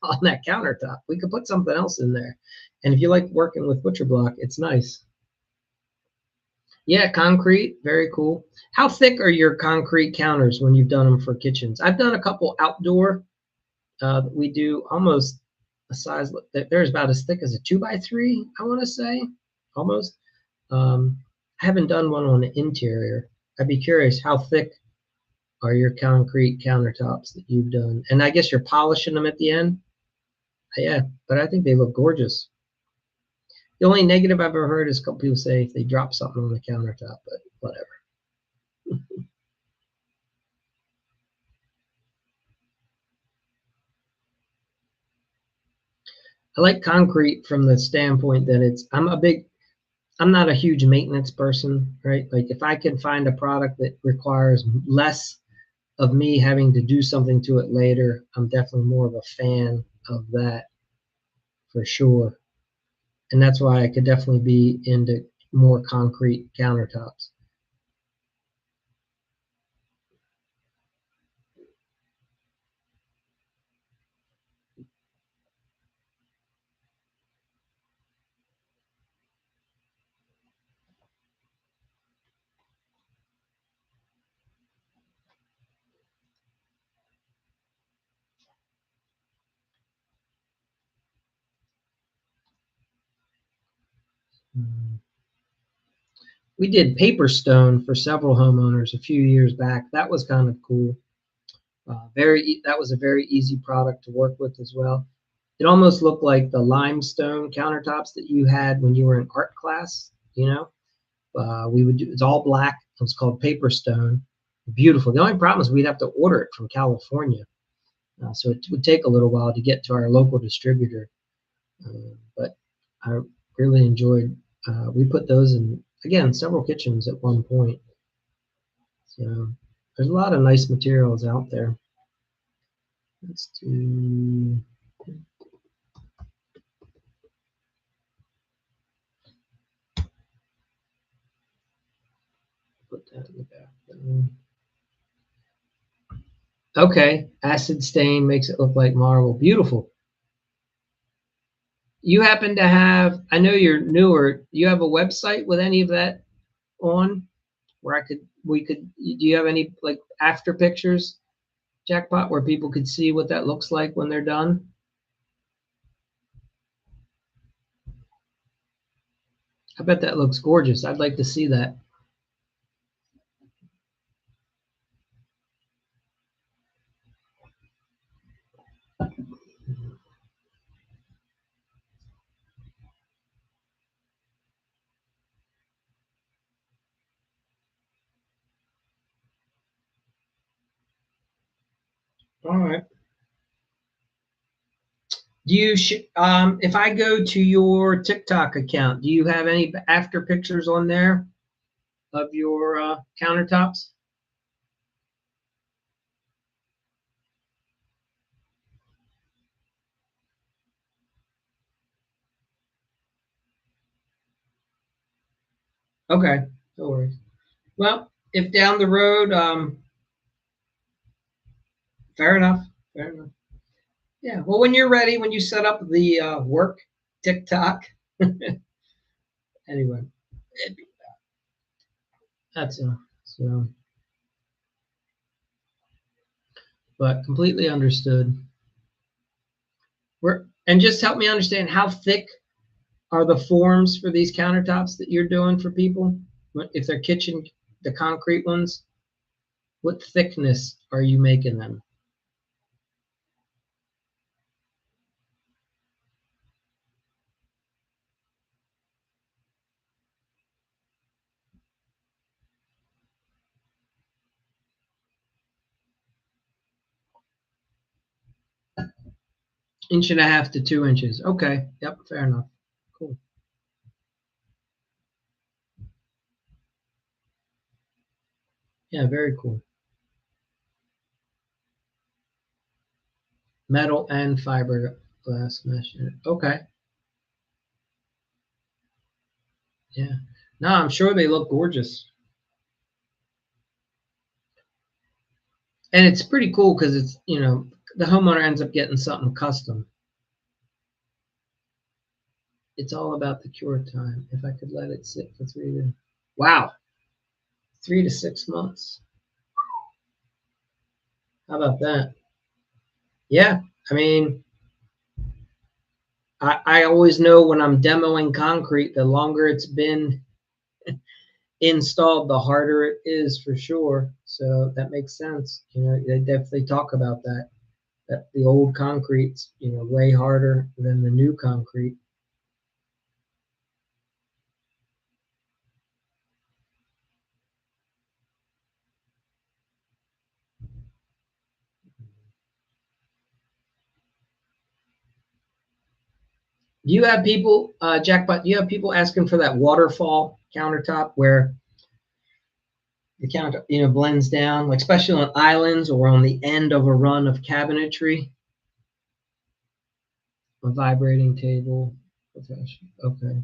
on that countertop. We could put something else in there. And if you like working with butcher block, it's nice. Yeah, concrete, very cool. How thick are your concrete counters when you've done them for kitchens? I've done a couple outdoor. We do almost a size. There's about as thick as a 2x3, I want to say, almost. I haven't done one on the interior. I'd be curious, how thick are your concrete countertops that you've done? And I guess you're polishing them at the end. Yeah, but I think they look gorgeous. The only negative I've ever heard is a couple people say if they drop something on the countertop, but whatever. I like concrete from the standpoint that I'm not a huge maintenance person, right? Like if I can find a product that requires less of me having to do something to it later, I'm definitely more of a fan of that for sure. And that's why I could definitely be into more concrete countertops. We did paper stone for several homeowners a few years back. That was kind of cool. That was a very easy product to work with as well. It almost looked like the limestone countertops that you had when you were in art class. We would do, it's all black. It was called paper stone. Beautiful. The only problem is we'd have to order it from California, so it would take a little while to get to our local distributor. But I really enjoyed. We put those in again several kitchens at one point. So there's a lot of nice materials out there. Let's do. Put that in the back. Okay, acid stain makes it look like marble. Beautiful. You happen to have? I know you're newer. You have a website with any of that on where we could. Do you have any like after pictures, Jackpot, where people could see what that looks like when they're done? I bet that looks gorgeous. I'd like to see that. All right. If I go to your TikTok account, do you have any after pictures on there of your countertops? Okay, no worries. Well, if down the road, fair enough. Fair enough. Yeah. Well, when you're ready, when you set up the work TikTok, anyway, that's so. But completely understood. And just help me understand how thick are the forms for these countertops that you're doing for people? If they're kitchen, the concrete ones, what thickness are you making them? Inch and a half to 2 inches. Okay. Yep. Fair enough. Cool. Yeah. Very cool. Metal and fiberglass mesh. Okay. Yeah. No, I'm sure they look gorgeous. And it's pretty cool because it's, the homeowner ends up getting something custom. It's all about the cure time. If I could let it sit for wow, 3 to 6 months. How about that? Yeah. I mean, I always know when I'm demoing concrete, the longer it's been installed, the harder it is for sure. So that makes sense. They definitely talk about that. That the old concrete's, way harder than the new concrete. Do you have people, Jackpot? Do you have people asking for that waterfall countertop where the counter, blends down, like especially on islands or on the end of a run of cabinetry? A vibrating table. Okay.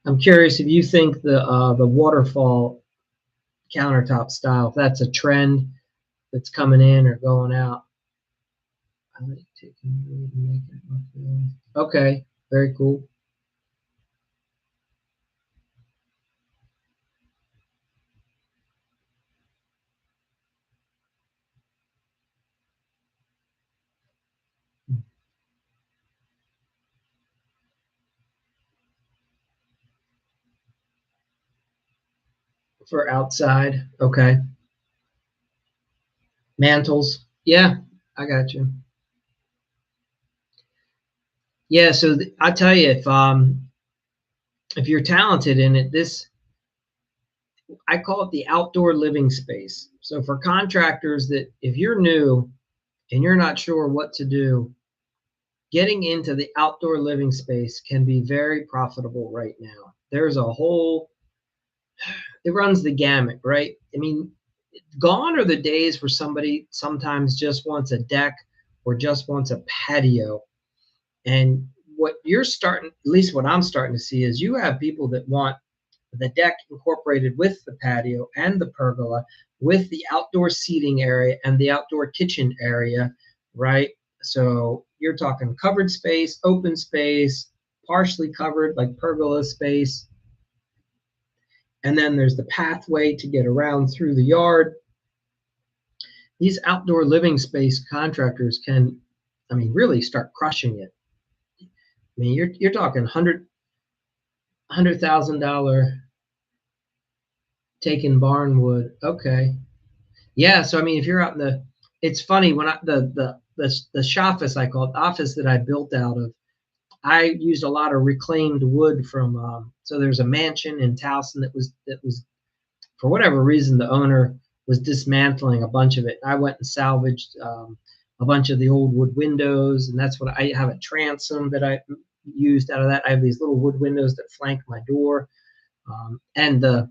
I'm curious if you think the waterfall countertop style, if that's a trend that's coming in or going out. I like taking wood and making it look good. Okay, very cool. For outside, okay. Mantles, yeah, I got you. Yeah, so I tell you, if you're talented in it, this I call it the outdoor living space. So for contractors that if you're new and you're not sure what to do, getting into the outdoor living space can be very profitable right now. There's a whole it runs the gamut, right? I mean, gone are the days where somebody sometimes just wants a deck or just wants a patio. And what you're starting, at least what I'm starting to see, is you have people that want the deck incorporated with the patio and the pergola, with the outdoor seating area and the outdoor kitchen area, right? So you're talking covered space, open space, partially covered like pergola space. And then there's the pathway to get around through the yard. These outdoor living space contractors can, I mean, really start crushing it. I mean, you're talking $100,000 taking barn wood. Okay. Yeah, so I mean, if you're out in it's funny when the shop, as I call it, the office that I built out of, I used a lot of reclaimed wood from. So there's a mansion in Towson that was for whatever reason the owner was dismantling a bunch of it. I went and salvaged a bunch of the old wood windows, and that's what I have a transom that I used out of that. I have these little wood windows that flank my door, and the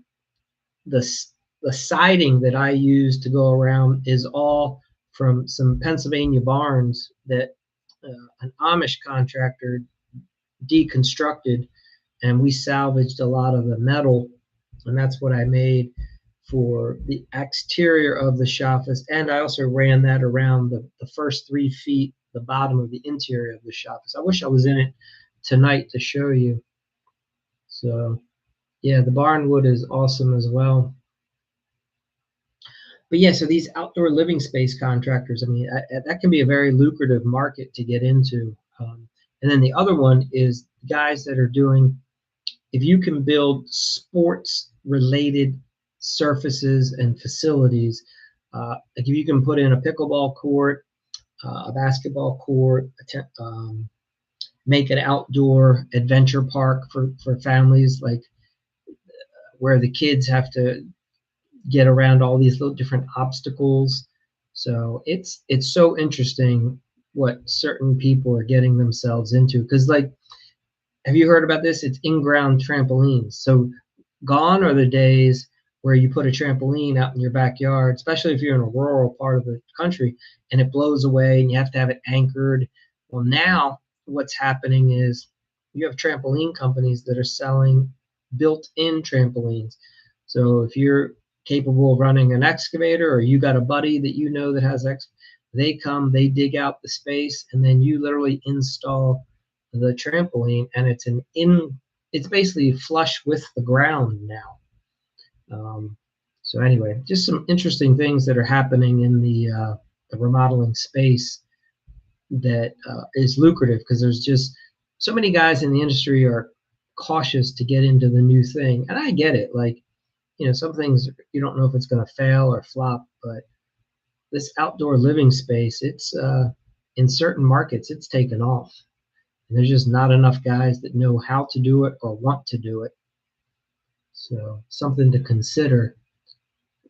the siding that I use to go around is all from some Pennsylvania barns that an Amish contractor deconstructed, and we salvaged a lot of the metal, and that's what I made for the exterior of the shoffice. And I also ran that around the first 3 feet, the bottom of the interior of the shoffice. I wish I was in it tonight to show you. So yeah, the barnwood is awesome as well. But yeah, so these outdoor living space contractors, I mean, that can be a very lucrative market to get into. And then the other one is guys that are doing, if you can build sports related surfaces and facilities, like if you can put in a pickleball court, a basketball court, make an outdoor adventure park for families, like where the kids have to get around all these little different obstacles. So it's so interesting what certain people are getting themselves into. Because like, have you heard about this? It's in-ground trampolines. So gone are the days where you put a trampoline out in your backyard, especially if you're in a rural part of the country, and it blows away and you have to have it anchored. Well, now what's happening is you have trampoline companies that are selling built-in trampolines. So if you're capable of running an excavator, or you got a buddy that you know that has they come, they dig out the space, and then you literally install the trampoline, and it's basically flush with the ground now. So anyway, just some interesting things that are happening in the remodeling space that is lucrative, because there's just so many guys in the industry are cautious to get into the new thing, and I get it. Like, some things you don't know if it's going to fail or flop, but this outdoor living space, it's in certain markets, it's taken off, and there's just not enough guys that know how to do it or want to do it. So something to consider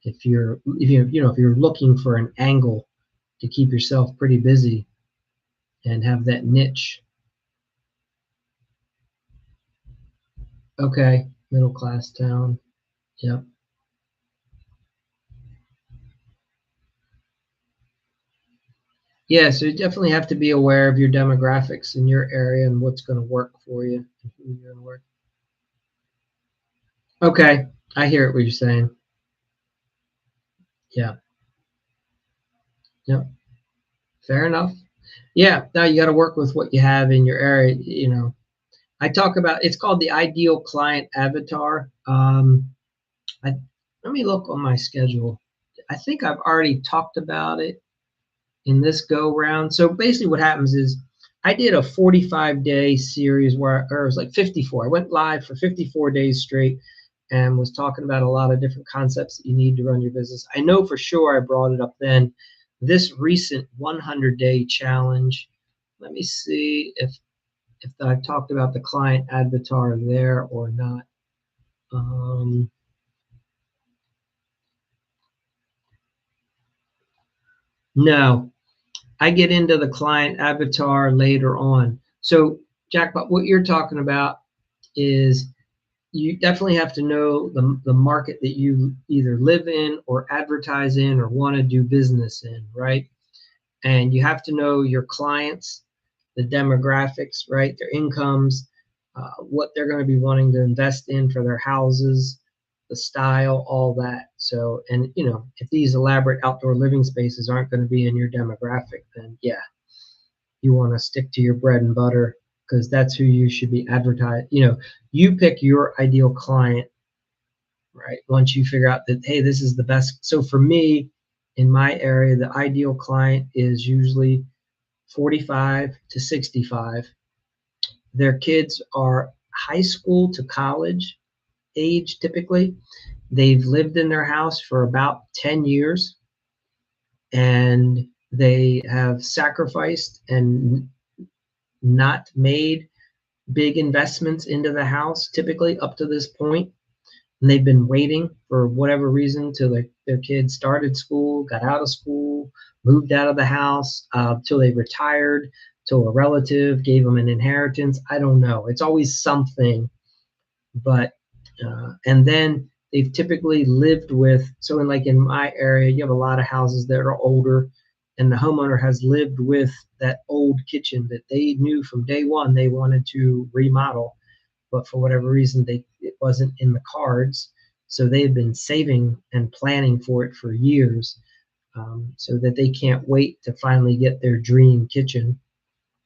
if you're looking for an angle to keep yourself pretty busy and have that niche. Okay, middle class town. Yep. Yeah, so you definitely have to be aware of your demographics in your area and what's going to work for you. Who you're gonna work. Okay, I hear what you're saying. Yeah. Yep. Fair enough. Yeah. Now you got to work with what you have in your area. I talk about, it's called the ideal client avatar. I Let me look on my schedule. I think I've already talked about it in this go round. So basically, what happens is I did a 45-day series or it was like 54. I went live for 54 days straight and was talking about a lot of different concepts that you need to run your business. I know for sure I brought it up then. This recent 100-day challenge. Let me see if I've talked about the client avatar there or not. No, I get into the client avatar later on. So, Jackpot, what you're talking about is you definitely have to know the market that you either live in or advertise in or want to do business in, right? And you have to know your clients, the demographics, right? Their incomes, what they're going to be wanting to invest in for their houses, the style, all that. So, and if these elaborate outdoor living spaces aren't going to be in your demographic, then yeah, you want to stick to your bread and butter, because that's who you should be advertising. You pick your ideal client, right? Once you figure out that, hey, this is the best. So for me, in my area, the ideal client is usually 45 to 65. Their kids are high school to college age typically. They've lived in their house for about 10 years, and they have sacrificed and not made big investments into the house typically up to this point, and they've been waiting for whatever reason till their kids started school, got out of school, moved out of the house, till they retired, till a relative gave them an inheritance. I don't know, it's always something. But and then they've typically lived with, so in my area, you have a lot of houses that are older, and the homeowner has lived with that old kitchen that they knew from day one they wanted to remodel, but for whatever reason it wasn't in the cards. So they've been saving and planning for it for years, so that they can't wait to finally get their dream kitchen.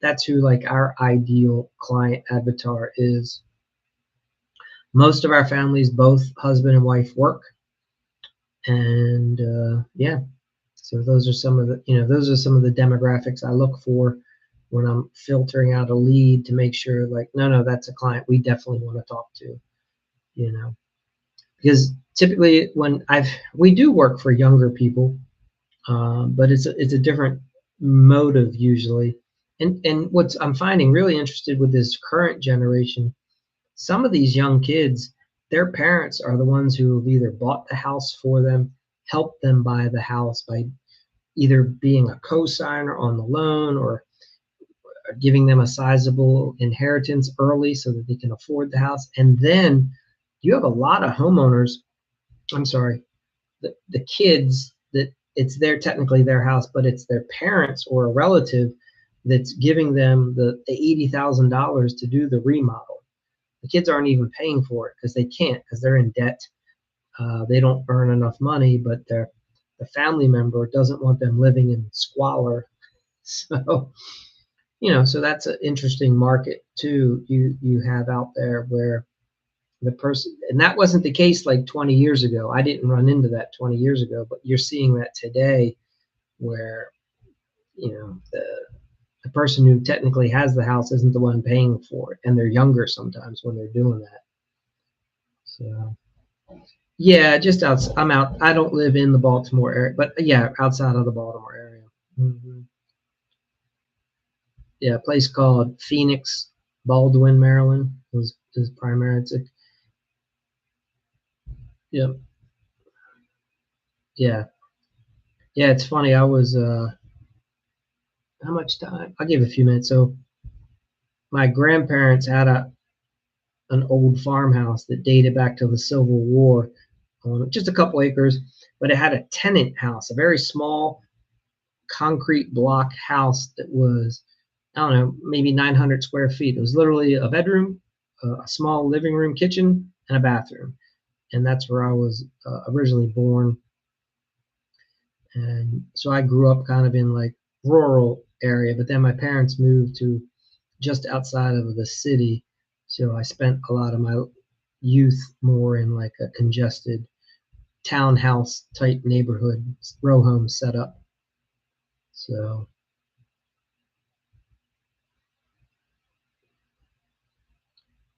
That's who like our ideal client avatar is. Most of our families, both husband and wife, work, and yeah. So those are some of the demographics I look for when I'm filtering out a lead, to make sure, like, no, that's a client we definitely want to talk to. You know, because typically we do work for younger people, but it's a different motive usually. And what's I'm finding really interested with this current generation, some of these young kids, their parents are the ones who have either bought the house for them, helped them buy the house by either being a co-signer on the loan or giving them a sizable inheritance early so that they can afford the house. And then you have a lot of homeowners, I'm sorry, the kids that it's technically their house, but it's their parents or a relative that's giving them the $80,000 to do the remodel. The kids aren't even paying for it because they can't, because they're in debt. They don't earn enough money, but the family member doesn't want them living in squalor. So, so that's an interesting market too. You have out there where the person, and that wasn't the case like 20 years ago. I didn't run into that 20 years ago, but you're seeing that today where, the person who technically has the house isn't the one paying for it, and they're younger sometimes when they're doing that. So yeah, just I'm out. I don't live in the Baltimore area, but yeah, outside of the Baltimore area. Mm-hmm. Yeah, a place called Phoenix, Baldwin, Maryland is primary. Yeah, yeah, yeah. It's funny. I was how much time? I'll give a few minutes. So my grandparents had an old farmhouse that dated back to the Civil War, on just a couple acres, but it had a tenant house, a very small concrete block house that was, I don't know, maybe 900 square feet. It was literally a bedroom, a small living room, kitchen, and a bathroom. And that's where I was originally born. And so I grew up kind of in like rural area, but then my parents moved to just outside of the city. So I spent a lot of my youth more in like a congested townhouse type neighborhood, row home setup. So,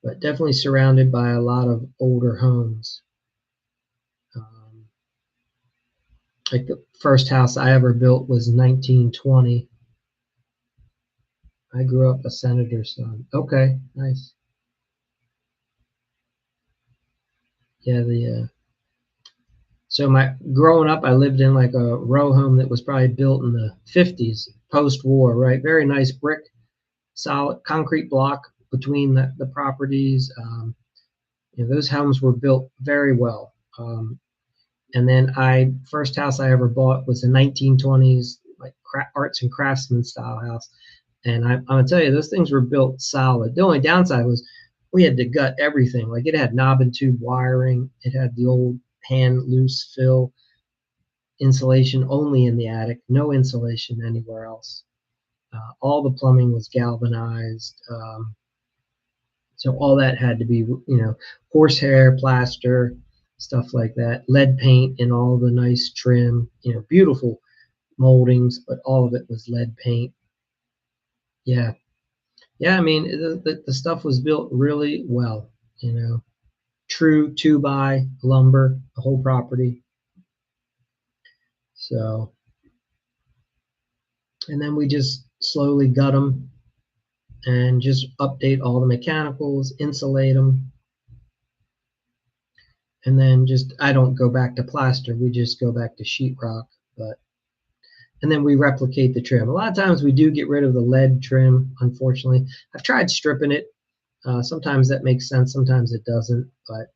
but definitely surrounded by a lot of older homes. Um, like the first house I ever built was 1920. I grew up a senator's son. Okay, nice. Yeah, so my growing up, I lived in like a row home that was probably built in the 50s, post-war, right? Very nice brick, solid concrete block between the properties. Those homes were built very well. And then first house I ever bought was a 1920s like arts and craftsman style house. And I'm gonna tell you, those things were built solid. The only downside was we had to gut everything. Like it had knob and tube wiring. It had the old hand loose fill insulation only in the attic, no insulation anywhere else. All the plumbing was galvanized. So all that had to be, horsehair, plaster, stuff like that, lead paint and all the nice trim, beautiful moldings, but all of it was lead paint. Yeah. Yeah. I mean, the stuff was built really well, true 2x lumber, the whole property. So, and then we just slowly gut them and just update all the mechanicals, insulate them. And then I don't go back to plaster. We just go back to sheetrock, and then we replicate the trim. A lot of times we do get rid of the lead trim, unfortunately. I've tried stripping it. Sometimes that makes sense, sometimes it doesn't, but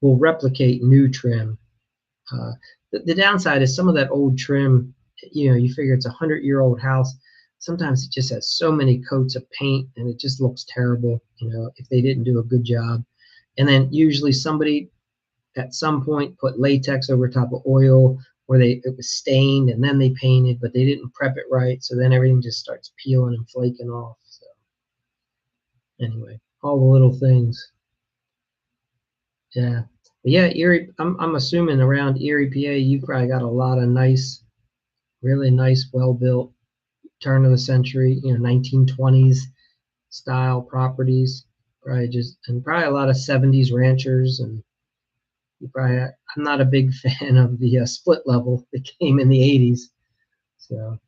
we'll replicate new trim. The downside is some of that old trim, you figure it's a 100-year-old house. Sometimes it just has so many coats of paint and it just looks terrible, if they didn't do a good job. And then usually somebody at some point put latex over top of oil where it was stained and then they painted, but they didn't prep it right. So then everything just starts peeling and flaking off. So anyway, all the little things. Yeah. But yeah, Erie, I'm assuming around Erie, PA, you probably got a lot of nice, really nice, well-built, turn of the century, 1920s style properties. Probably a lot of 70s ranchers, and I'm not a big fan of the split level that came in the 80s. So,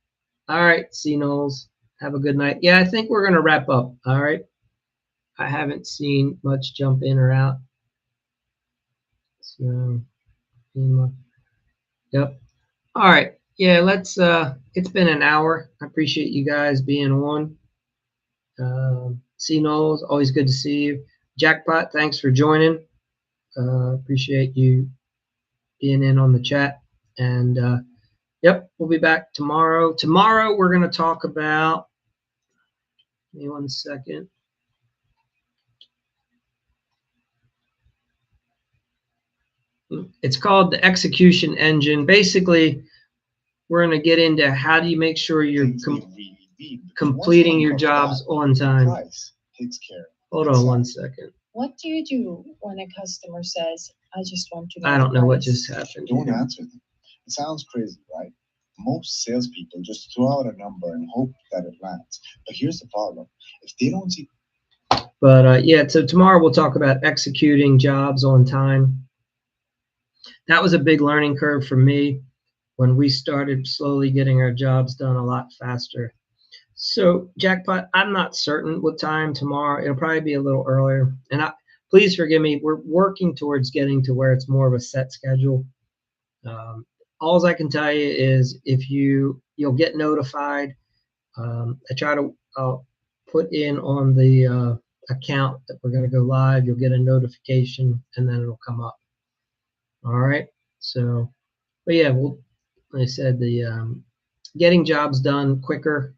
all right, C Knowles, have a good night. Yeah, I think we're gonna wrap up. All right. I haven't seen much jump in or out. So, yep. All right. Yeah, let's. It's been an hour. I appreciate you guys being on. C Knowles, always good to see you. Jackpot, thanks for joining. Appreciate you being in on the chat. And yep, we'll be back tomorrow. Tomorrow we're going to talk about. Give me 1 second. It's called the execution engine. Basically, we're going to get into how do you make sure you're completing your jobs on time. Hold on 1 second. What do you do when a customer says, I just want to know I don't know what price? just happened. Don't answer them. It sounds crazy, right? Most salespeople just throw out a number and hope that it lands. But here's the problem. If they don't see... But yeah, so tomorrow we'll talk about executing jobs on time. That was a big learning curve for me when we started slowly getting our jobs done a lot faster. So Jackpot, I'm not certain what time tomorrow. It'll probably be a little earlier. And please forgive me. We're working towards getting to where it's more of a set schedule. All I can tell you is if you'll get notified. I try to put in on the account that we're going to go live. You'll get a notification and then it'll come up. All right. So, but yeah, like I said, the getting jobs done quicker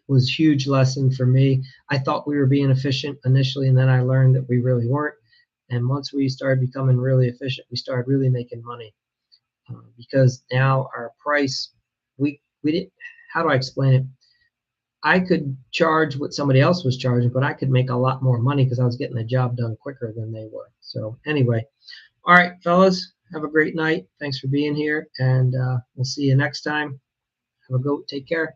was a huge lesson for me. I thought we were being efficient initially, and then I learned that we really weren't. And once we started becoming really efficient, we started really making money because now our price, we didn't. How do I explain it? I could charge what somebody else was charging, but I could make a lot more money because I was getting the job done quicker than they were. So anyway, all right, fellas, have a great night. Thanks for being here, and we'll see you next time. Have a go. Take care.